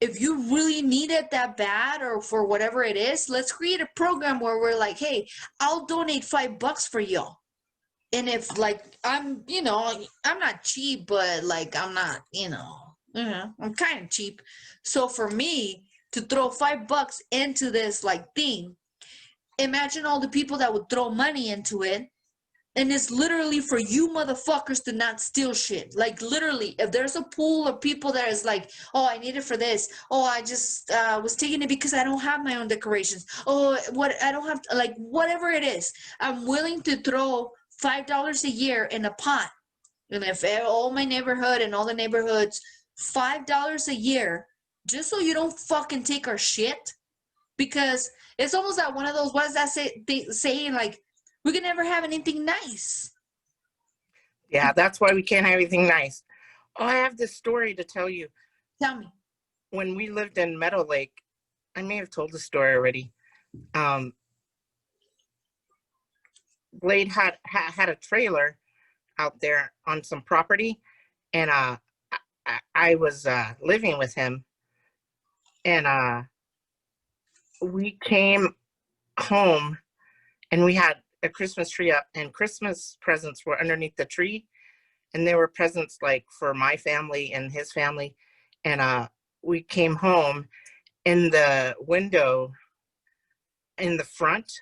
if you really need it that bad or for whatever it is, let's create a program where we're like, hey, I'll donate $5 for y'all. And if like I'm, I'm not cheap, but like I'm not, I'm kind of cheap. So for me to throw $5 into this like thing, imagine all the people that would throw money into it. And it's literally for you motherfuckers to not steal shit. Like literally, if there's a pool of people that is like, oh, I need it for this. Oh, I just was taking it because I don't have my own decorations. Oh, what I don't have, like whatever it is, I'm willing to throw $5 a year in a pot. And if all my neighborhood and all the neighborhoods, $5 a year, just so you don't fucking take our shit. Because it's almost like one of those, what does that saying like, we can never have anything nice. Yeah, that's why we can't have anything nice. Oh, I have this story to tell you. Tell me. When we lived in Meadow Lake, I may have told the story already. Blade had a trailer out there on some property, and I was living with him, and we came home, and we had a Christmas tree up, and Christmas presents were underneath the tree, and there were presents like for my family and his family, and we came home, and the window in the front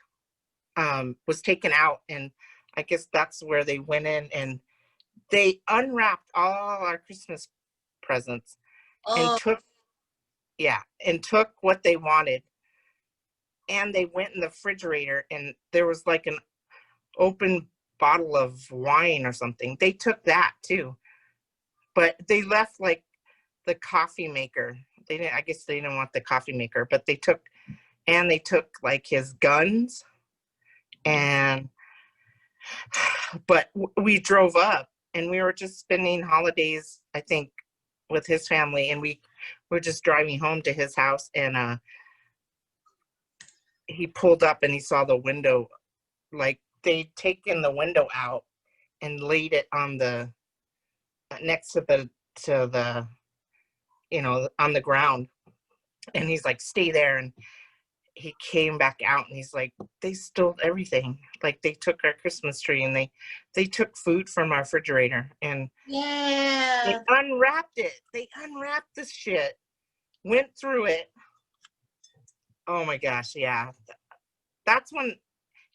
was taken out, and I guess that's where they went in and they unwrapped all our Christmas presents and took what they wanted, and they went in the refrigerator, and there was like an open bottle of wine or something. They took that too, but they left like the coffee maker. I guess they didn't want the coffee maker, but they took like his guns, but we drove up, and we were just spending holidays, I think, with his family, and we were just driving home to his house, and he pulled up and he saw the window, like they'd taken the window out and laid it on the next to the on the ground, and he's like, stay there. And he came back out, and he's like, they stole everything. Like they took our Christmas tree, and they took food from our refrigerator, and they unwrapped it. They unwrapped this shit, went through it. Oh my gosh, yeah. That's when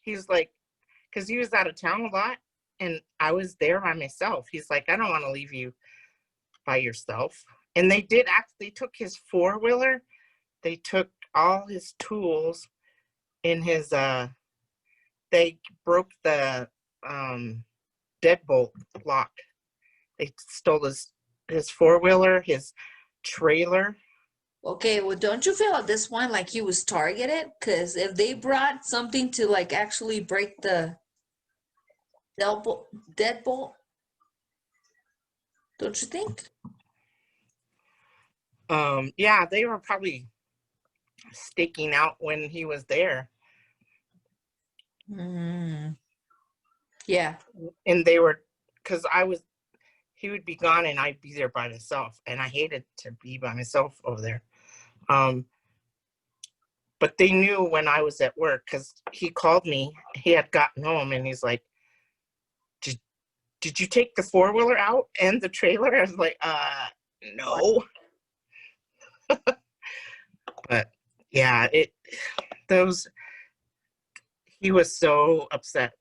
he's like, because he was out of town a lot, and I was there by myself. He's like, I don't want to leave you by yourself. And they took his four-wheeler. They took all his tools in his, they broke the deadbolt lock. They stole his four-wheeler, his trailer. Okay, well, don't you feel at this point like he was targeted? Because if they brought something to like actually break the deadbolt, don't you think? Yeah, they were probably staking out when he was there. Yeah. And they were, because he would be gone and I'd be there by myself, and I hated to be by myself over there. But they knew when I was at work, because he called me. He had gotten home, and he's like, did you take the four-wheeler out and the trailer? I was like, no. But yeah, he was so upset.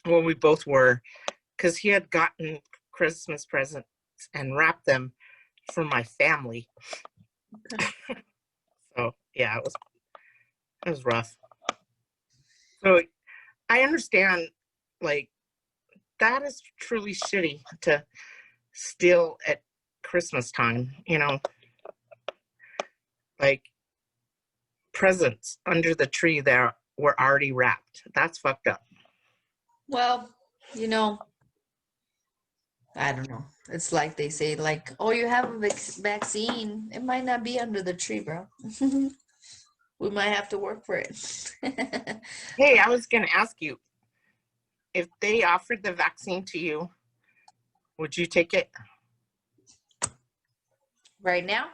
Well, we both were, because he had gotten Christmas presents and wrapped them for my family. Okay. So yeah, it was rough. So I understand, like, that is truly shitty to steal at Christmas time, like presents under the tree that were already wrapped. That's fucked up. Well, I don't know. It's like they say, like, oh, you have a vaccine. It might not be under the tree, bro. We might have to work for it. Hey, I was going to ask you, if they offered the vaccine to you, would you take it? Right now?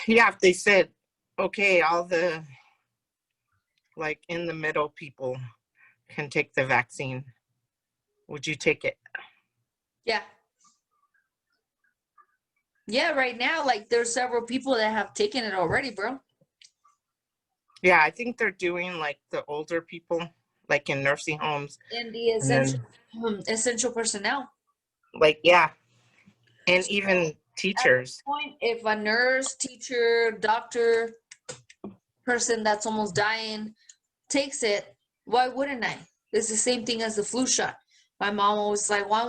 Yeah, if they said, okay, all the like in the middle people can take the vaccine, would you take it? Yeah. Yeah, right now, like there's several people that have taken it already, bro. Yeah, I think they're doing like the older people, like in nursing homes. And the And then, essential personnel. like, yeah, and even teachers. Point, if a nurse, teacher, doctor, person that's almost dying takes it, why wouldn't I? It's the same thing as the flu shot. My mom always like, why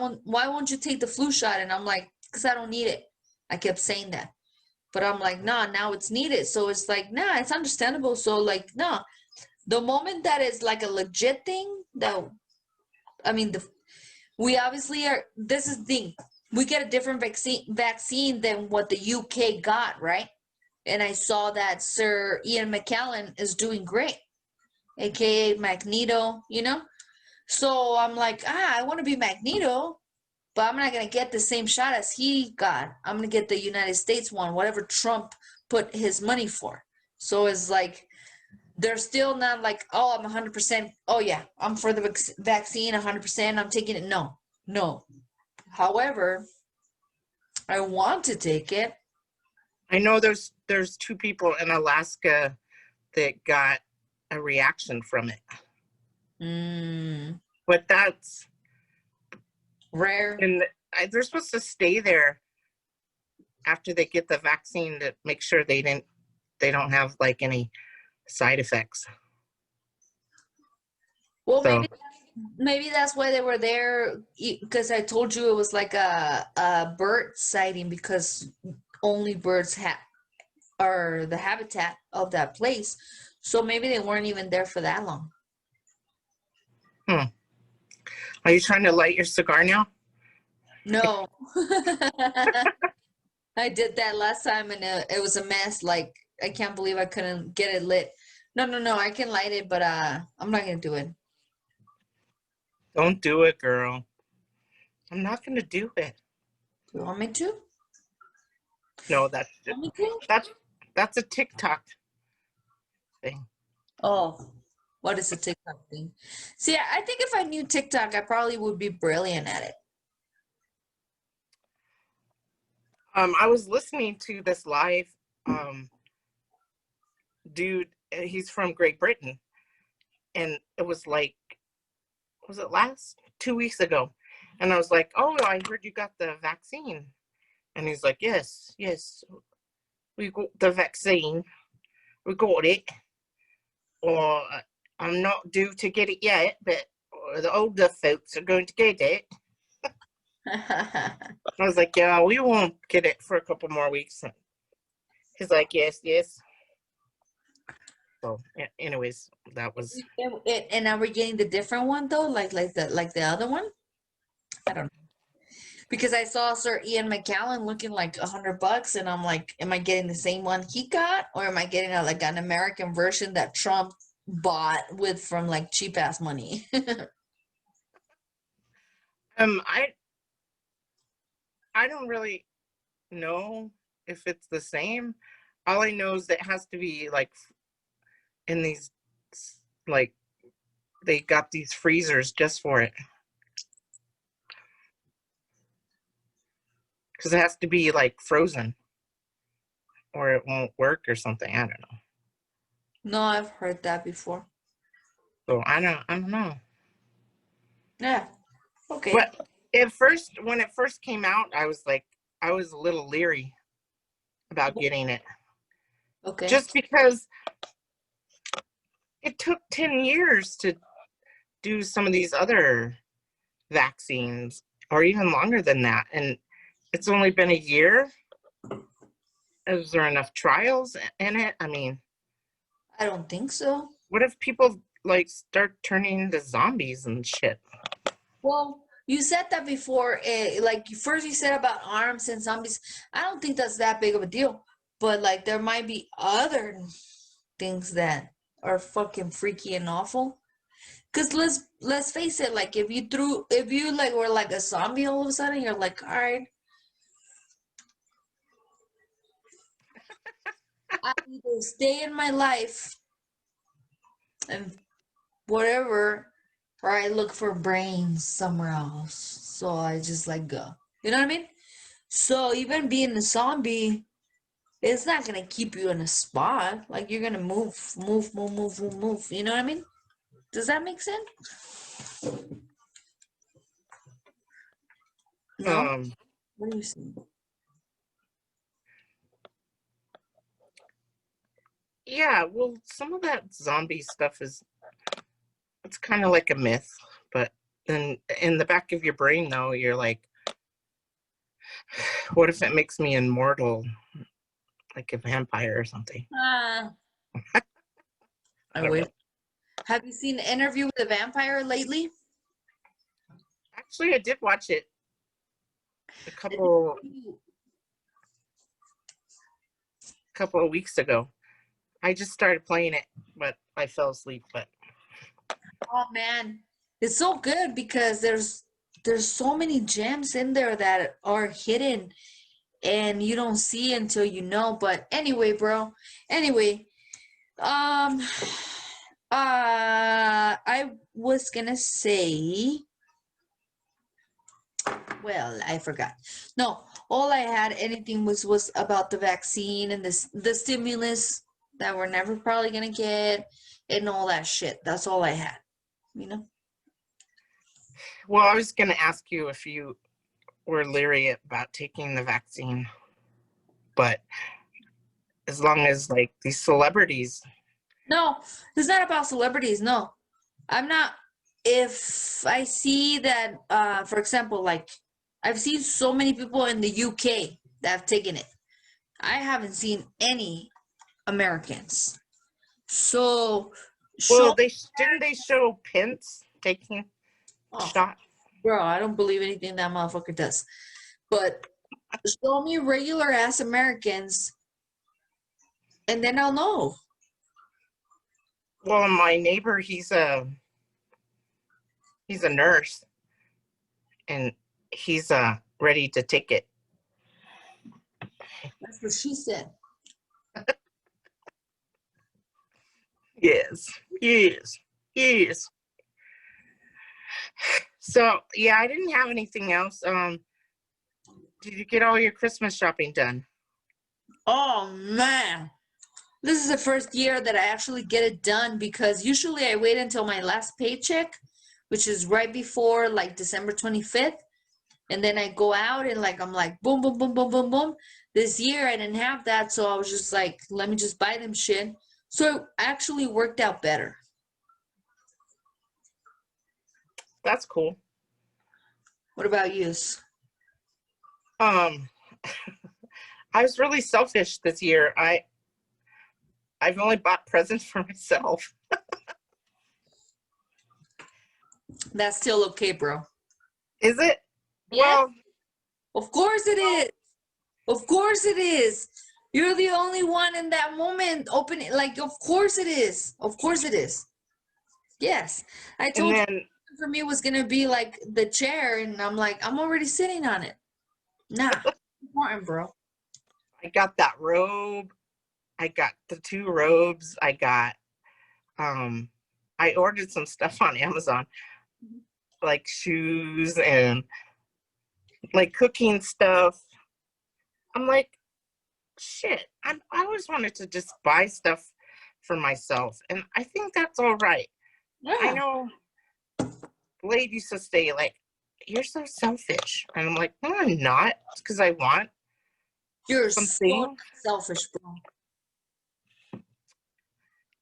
won't you take the flu shot? And I'm like, because I don't need it. I kept saying that. But I'm like, nah, now it's needed. So it's like, nah, it's understandable. So like, nah. The moment that is like a legit thing, that I mean, we obviously are. This is the thing. We get a different vaccine than what the UK got, right? And I saw that Sir Ian McKellen is doing great, aka Magneto. So I'm like, I want to be Magneto, but I'm not gonna get the same shot as he got. I'm gonna get the United States one, whatever Trump put his money for. So it's like they're still not like, oh, I'm 100%. Oh yeah, I'm for the vaccine 100%. I'm taking it. No, no. However, I want to take it. I know there's two people in Alaska that got a reaction from it. But that's Rare. and they're supposed to stay there after they get the vaccine to make sure they don't have like any side effects. Well, So maybe that's why they were there, because I told you it was like a bird sighting, because only birds are the habitat of that place. So maybe they weren't even there for that long. are you trying to light your cigar now? No. I did that last time and it was a mess. Like, I can't believe I couldn't get it lit. No, I can light it, but I'm not gonna do it. Don't do it, girl. I'm not gonna do it. You want me to? No, Want me to? that's a TikTok thing. Oh, what is a TikTok thing? See, I think if I knew TikTok, I probably would be brilliant at it. I was listening to this live dude. He's from Great Britain, and it was like, was it last 2 weeks ago? And I was like, oh, I heard you got the vaccine. And he's like, yes, we got the vaccine. We got it. Or I'm not due to get it yet, but the older folks are going to get it. I was like, yeah, we won't get it for a couple more weeks. He's like, yes. So, anyways, that was. And are we getting the different one though, like the other one? I don't know. Because I saw Sir Ian McKellen looking like $100, and I'm like, am I getting the same one he got, or am I getting like an American version that Trump bought with from like cheap ass money? I don't really know if it's the same. All I know is that it has to be like in these, like, they got these freezers just for it. Because it has to be like frozen or it won't work or something. I don't know. No, I've heard that before. So I don't know. Yeah. Okay. But when it first came out, I was a little leery about getting it. Okay. Just because it took 10 years to do some of these other vaccines, or even longer than that. And it's only been a year. Is there enough trials in it? I mean, I don't think so. what if people like start turning into zombies and shit? Well, You said that before, like first you said about arms and zombies. I don't think that's that big of a deal, but like there might be other things that are fucking freaky and awful. Cause let's face it, like if you like were like a zombie all of a sudden, you're like, all right, I either stay in my life and whatever, or I look for brains somewhere else. So I just like go. You know what I mean? So even being a zombie, it's not gonna keep you in a spot. Like you're gonna move. You know what I mean? Does that make sense? No? Um, What do you see? yeah, well, some of that zombie stuff it's kind of like a myth, but then in the back of your brain, though, you're like, what if it makes me immortal, like a vampire or something? Ah, I I don't wish. know. Have you seen Interview with a Vampire lately? Actually, I did watch it a It's couple of weeks ago. I just started playing it, but I fell asleep. But Oh man, it's so good because there's so many gems in there that are hidden and you don't see until you know. But anyway, bro. Anyway, um I was gonna say, well, I forgot. No, all I had anything was about the vaccine and the stimulus that we're never probably gonna get and all that shit. That's all I had, you know? well, I was gonna ask you if you were leery about taking the vaccine, but as long as like these celebrities, No, it's not about celebrities. No, I'm not. If I see that, for example, like I've seen so many people in the UK that have taken it. I haven't seen any Americans. So, well, show, they show Pence taking a oh, shot? bro, I don't believe anything that motherfucker does. But show me regular ass Americans, and then I'll know. Well, my neighbor, he's a nurse, and he's ready to take it. That's what she said. Yes, yes, yes. So yeah, I didn't have anything else. Did you get all your Christmas shopping done? Oh man. This is the first year that I actually get it done because usually I wait until my last paycheck, which is right before like December 25th. And then I go out and like I'm like boom, boom, boom, boom, boom, boom. This year I didn't have that, so I was just like, let me just buy them shit. So it actually worked out better. That's cool. What about you? Um, I was really selfish this year. I've only bought presents for myself. That's still okay, bro. Is it? Yeah, Well, of course it is. Of course it is. You're the only one in that moment opening. Like, of course it is. Of course it is. Yes. I and told you then for me was gonna be like the chair, and I'm like, I'm already sitting on it. Nah, important, bro. I got that robe. I got the two robes. Um, I ordered some stuff on Amazon, like shoes and like cooking stuff. I'm like, shit. I always wanted to just buy stuff for myself, and I think that's all right. I Yeah, know Blade used to say like, "You're so selfish," and I'm like, "No, I'm not. It's because I want you're so something." selfish, bro.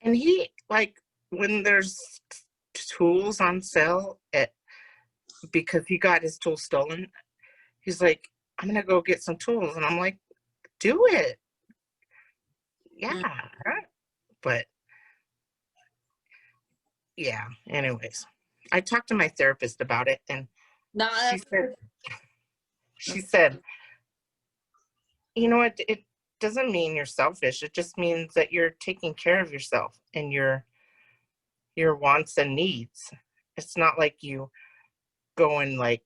And he like when there's tools on sale at because he got his tools stolen. He's like, "I'm gonna go get some tools," and I'm like, "Do it, yeah." Mm. But yeah. Anyways, I talked to my therapist about it, and No, she said, you know what? It doesn't mean you're selfish. It just means that you're taking care of yourself and your wants and needs. It's not like you go and like,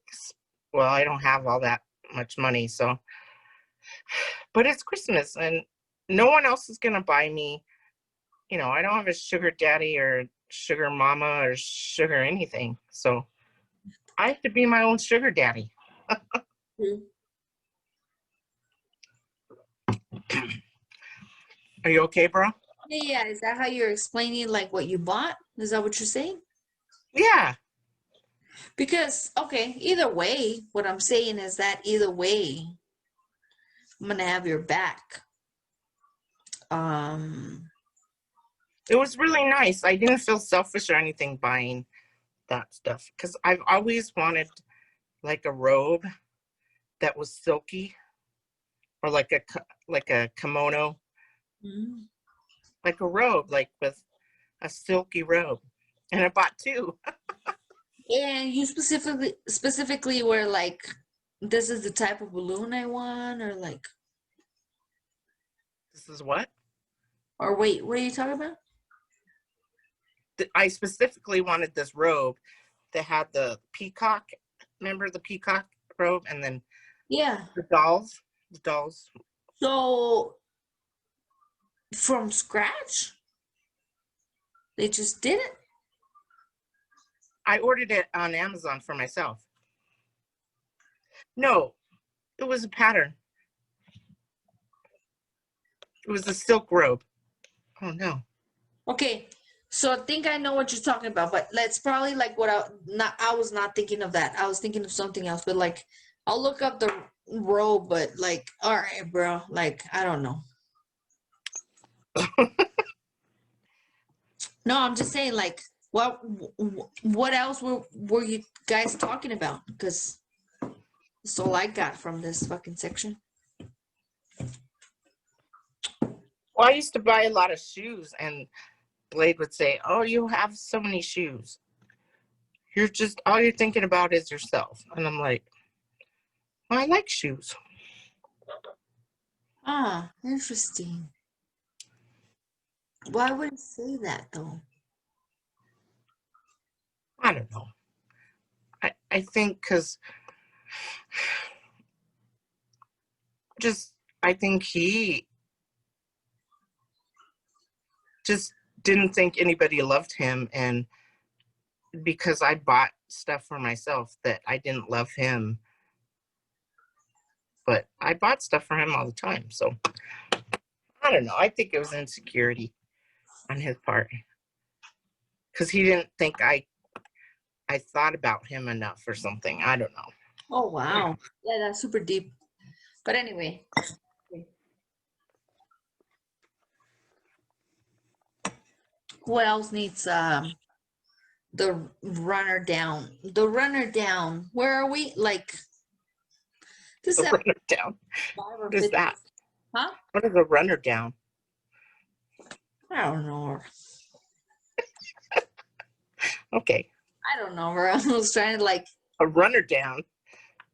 well, I don't have all that much money, so. But it's Christmas, and no one else is gonna buy me. You know, I don't have a sugar daddy or sugar mama or sugar anything, so I have to be my own sugar daddy. Are you okay, bro? Yeah, is that how you're explaining like what you bought? Is that what you're saying? Yeah. Because, okay, either way, what I'm saying is that either way, I'm gonna have your back. It was really nice. I didn't feel selfish or anything buying that stuff because I've always wanted like a robe that was silky or like a kimono, mm, like a robe, like with a silky robe. And I bought two. and you specifically were like, this is the type of balloon I want, or like, This is what? or wait, what are you talking about? I specifically wanted this robe that had the peacock. Remember the peacock robe? And then Yeah. the dolls. The dolls. So from scratch, they just did it. I ordered it on Amazon for myself. No, it was a pattern. It was a silk robe. Oh no. Okay, so I think I know what you're talking about, but that's probably like what I was not thinking of that. I was thinking of something else, but like I'll look up the robe, but like, all right, bro, like I don't know. No, I'm just saying, like, what else were you guys talking about? Because that's all I got from this fucking section. Well, I used to buy a lot of shoes, and Blade would say, "Oh, you have so many shoes. You're just all you're thinking about is yourself." And I'm like, well, I like shoes. Ah, interesting. Why would it say that though? I don't know. I think because I think he just didn't think anybody loved him, and because I bought stuff for myself that I didn't love him, but I bought stuff for him all the time. So I don't know. I think it was insecurity on his part because he didn't think I thought about him enough or something. I don't know. Oh wow. Yeah, that's super deep. But anyway. Who else needs the runner down? The runner down. Where are we? Like this The is runner down. 5 or What is 50. that? Huh? What is a runner down? I don't know. Okay. I don't know. I was trying to like A runner down.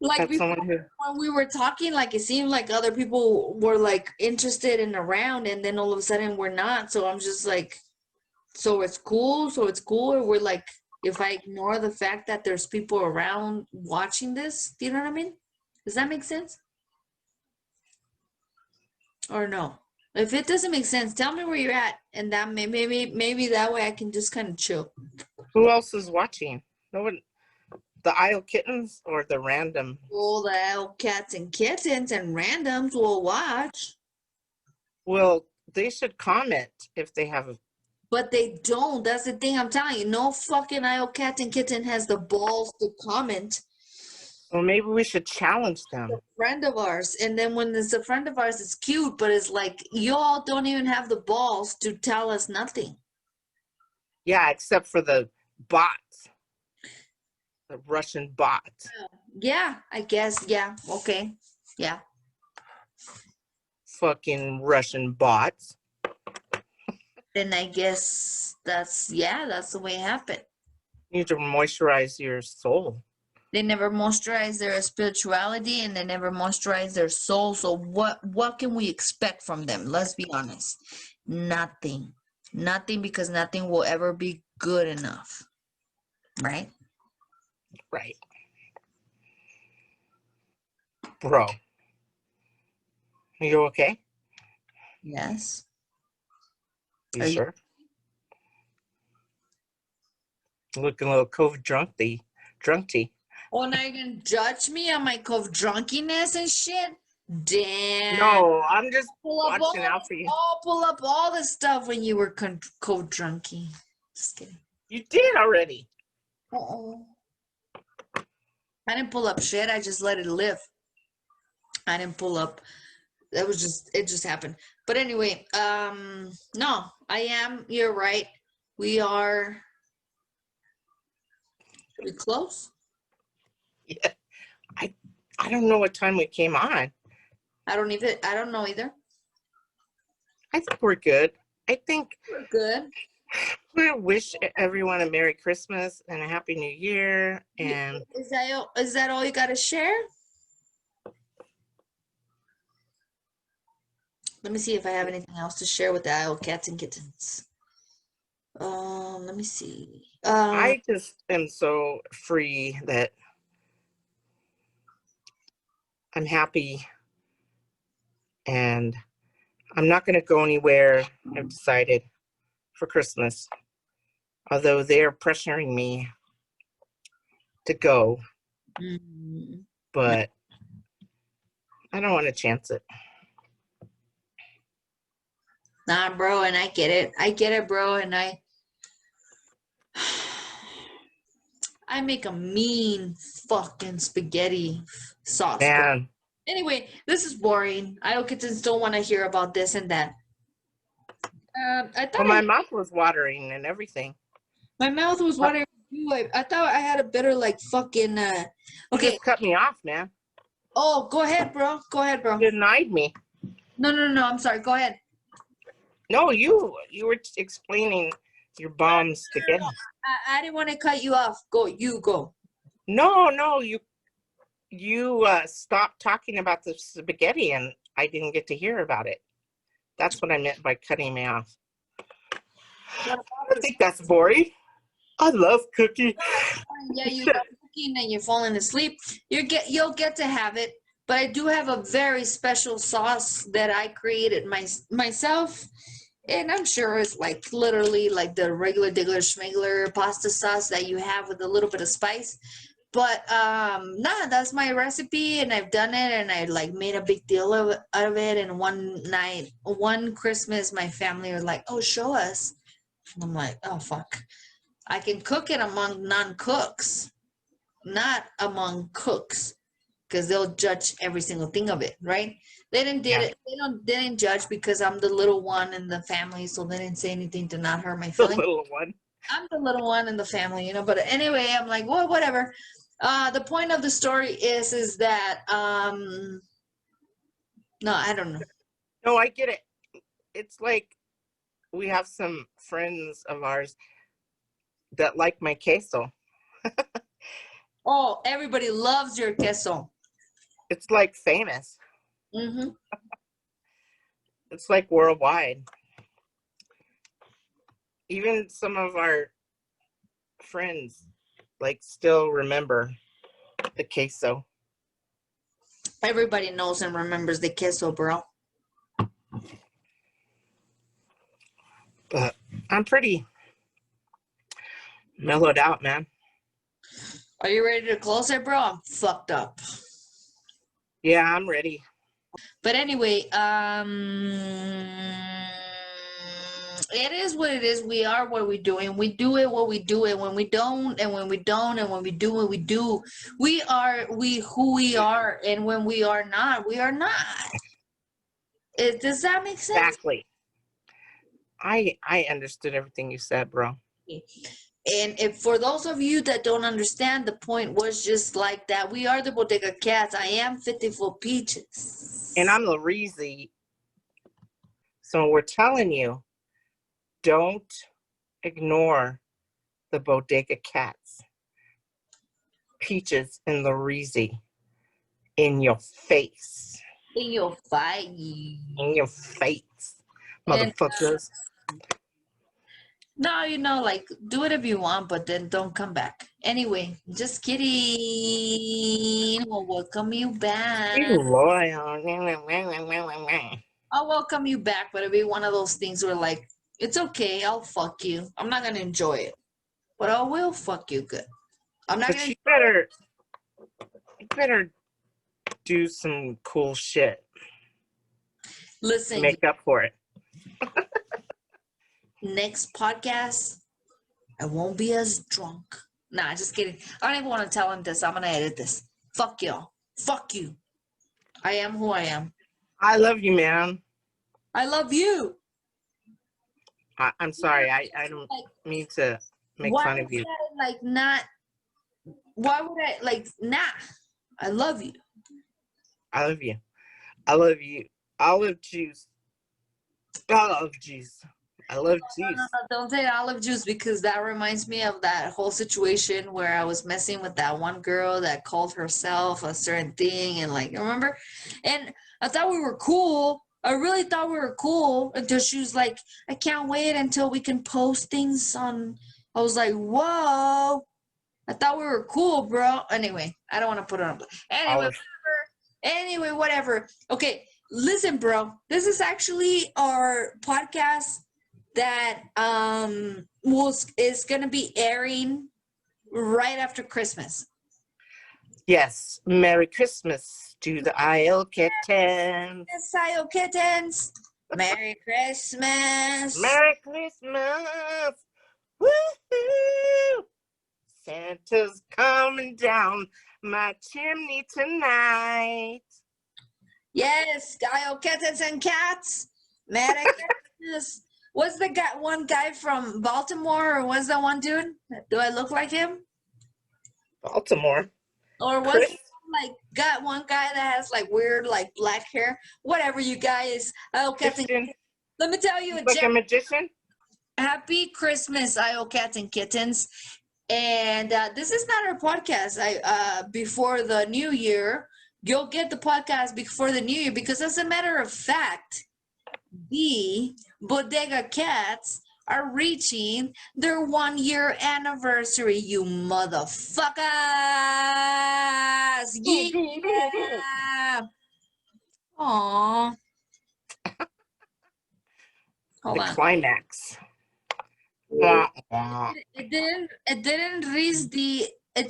That's before someone who. when we were talking, like it seemed like other people were like interested and around, and then all of a sudden we're not. So I'm just like, so it's cool. So it's cool. Or we're like, if I ignore the fact that there's people around watching this, do you know what I mean? Does that make sense? Or no? If it doesn't make sense, tell me where you're at, and that maybe that way I can just kind of chill. Who else is watching? No one. The Isle Kittens or the random? All the cats and kittens and randoms will watch. Well, they should comment if they have. But they don't. That's the thing I'm telling you. No fucking Isle cat and kitten has the balls to comment. Well, maybe we should challenge them. A friend of ours, and then when it's a friend of ours, it's cute, but it's like y'all don't even have the balls to tell us nothing. Yeah, except for the bots, the Russian bots. Yeah, I guess. Yeah. Okay. Yeah. Fucking Russian bots. Then I guess that's the way it happened. You need to moisturize your soul. They never moisturize their spirituality, and they never moisturize their soul. So what can we expect from them? Let's be honest. Nothing. Nothing, because nothing will ever be good enough. Right? Right. Bro. Are you okay? Yes. You Are you? sure? Looking a little Covdrunkie. Oh, now you're gonna judge me on my drunkenness and shit? Damn. No, I'm just Pull up watching out for you. pull up all the stuff when you were drunky. Just kidding. You did already. Uh-oh. I didn't pull up shit. I just let it live. I didn't pull up. It just happened. But anyway, no, I am. You're right. We are pretty close. Yeah. I don't know what time we came on. I don't know either. I think we're good. I think We're good. we wish everyone a Merry Christmas and a Happy New Year. And Is that all you got to share? Let me see if I have anything else to share with the IO cats and kittens. Let me see. I just am so free that I'm happy, and I'm not going to go anywhere, I've decided, for Christmas. Although they're pressuring me to go, but I don't want to chance it. Nah, bro, and I get it. I get it, bro, and I make a mean fucking spaghetti sauce, bro. Man, Anyway, this is boring. IO kittens don't want to hear about this and that. I thought well, my mouth was watering and everything. my mouth was watering too. I thought I had a better like fucking You okay. just cut me off, man. Oh, go ahead, bro. Go ahead, bro. You denied me. No, I'm sorry. Go ahead. No, you were explaining your bombs spaghetti. I didn't want to cut you off. Go, you go. No, you stopped talking about the spaghetti and I didn't get to hear about it. That's what I meant by cutting me off. I think that's boring. I love cooking. Yeah, you love cooking and you're falling asleep. You'll get to have it. But I do have a very special sauce that I created myself. And I'm sure it's like literally like the regular diggler schmegler pasta sauce that you have with a little bit of spice. But nah, that's my recipe and I've done it and I like made a big deal out of it. And one Christmas, my family were like, "Oh, show us." And I'm like, "Oh fuck. I can cook it among non-cooks, not among cooks, because they'll judge every single thing of it, right?" They didn't did it. They didn't judge because I'm the little one in the family, so they didn't say anything to not hurt my The feelings. little one. I'm the little one in the family, you know. But anyway, I'm like, well, whatever. The point of the story is that no, I don't know. No, I get it. It's like we have some friends of ours that like my queso. Oh, everybody loves your queso. It's like famous. Mm-hmm. It's like worldwide. Even some of our friends like still remember the queso. Everybody knows and remembers the queso, bro. But I'm pretty mellowed out, man. Are you ready to close it, bro? I'm fucked up. Yeah, I'm ready. But anyway, it is what it is. We are what we do, and we do it what we do, and when we don't, and when we don't, and when we do what we do, we are who we are, and when we are not, we are not. Does that make sense? Exactly. I understood everything you said, bro. And if for those of you that don't understand, the point was just like that. We are the Bodega Cats. I am 54 Peaches. And I'm Larizi. So we're telling you, don't ignore the Bodega Cats. peaches in the Reezy in your face. In your face. In your face, And motherfuckers. no, like do whatever you want, but then don't come back. Anyway, just kidding. We'll welcome you back. You loyal. I'll welcome you back, but it'll be one of those things where like it's okay, I'll fuck you. I'm not gonna enjoy it. But I will fuck you good. I'm not But gonna you better do some cool shit. listen. Make up for it. Next podcast, I won't be as drunk. Nah, just kidding. I don't even want to tell him this. I'm gonna edit this. Fuck y'all. Fuck you. I am who I am. I love you, man. I love you. I'm sorry. I don't Like, mean to make why fun of would you. I, like not? Why would I like nah? I love you. I love you. I love you. Olive juice. Olive juice. I love juice. No, don't say olive juice because that reminds me of that whole situation where I was messing with that one girl that called herself a certain thing and like remember? And I thought we were cool. I really thought we were cool until she was like, I can't wait until we can post things on. I was like, whoa. I thought we were cool, bro. Anyway, I don't want to put it on. Anyway, whatever. Okay, listen, bro. This is actually our podcast that is gonna be airing right after Christmas. Yes. Merry Christmas to the IL kittens. Yes, Sayo kittens. Merry Christmas. Merry Christmas. Woohoo! Santa's coming down my chimney tonight. Yes, Sayo kittens and cats. Merry Christmas. Was the guy one guy from Baltimore, or was that one dude? Do I look like him? Baltimore. Or was Chris? it like got one guy that has like weird like black hair? Whatever, you guys. Christian. Let me tell you, Like a magician? Happy Christmas, IO cats and kittens. And this is not our podcast. Before the new year, you'll get the podcast before the new year because, as a matter of fact, the Bodega Cats are reaching their 1-year anniversary, you motherfuckers! Yeah! Aww. Hold The on. climax. It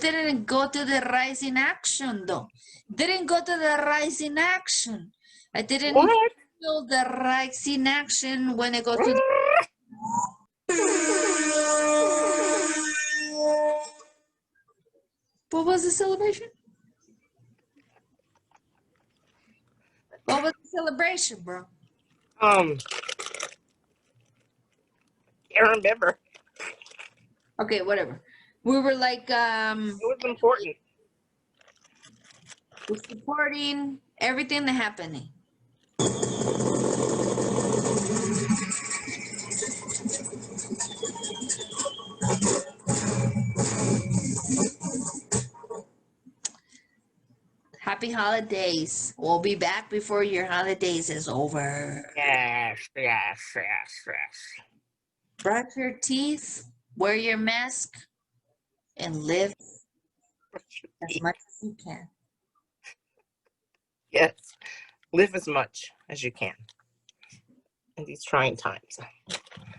didn't go to the rising action though. Didn't go to the rising action. I didn't What? feel the rising action when it go to the What was the celebration? What was the celebration, bro? Can't remember. Okay, whatever. We were like It was important. we're supporting everything that happening. Happy holidays. We'll be back before your holidays is over. Yes. Brush your teeth, wear your mask, and live as much as you can. Yes. Live as much as you can in these trying times.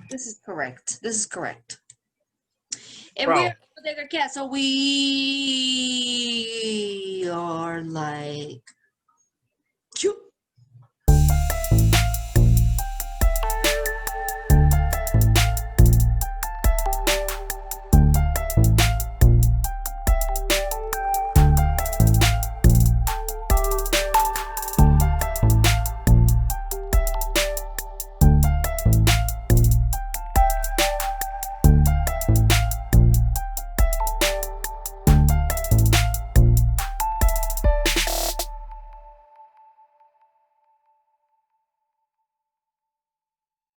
This is correct. This is correct. And Bro. we are Bodega Cat, so we are like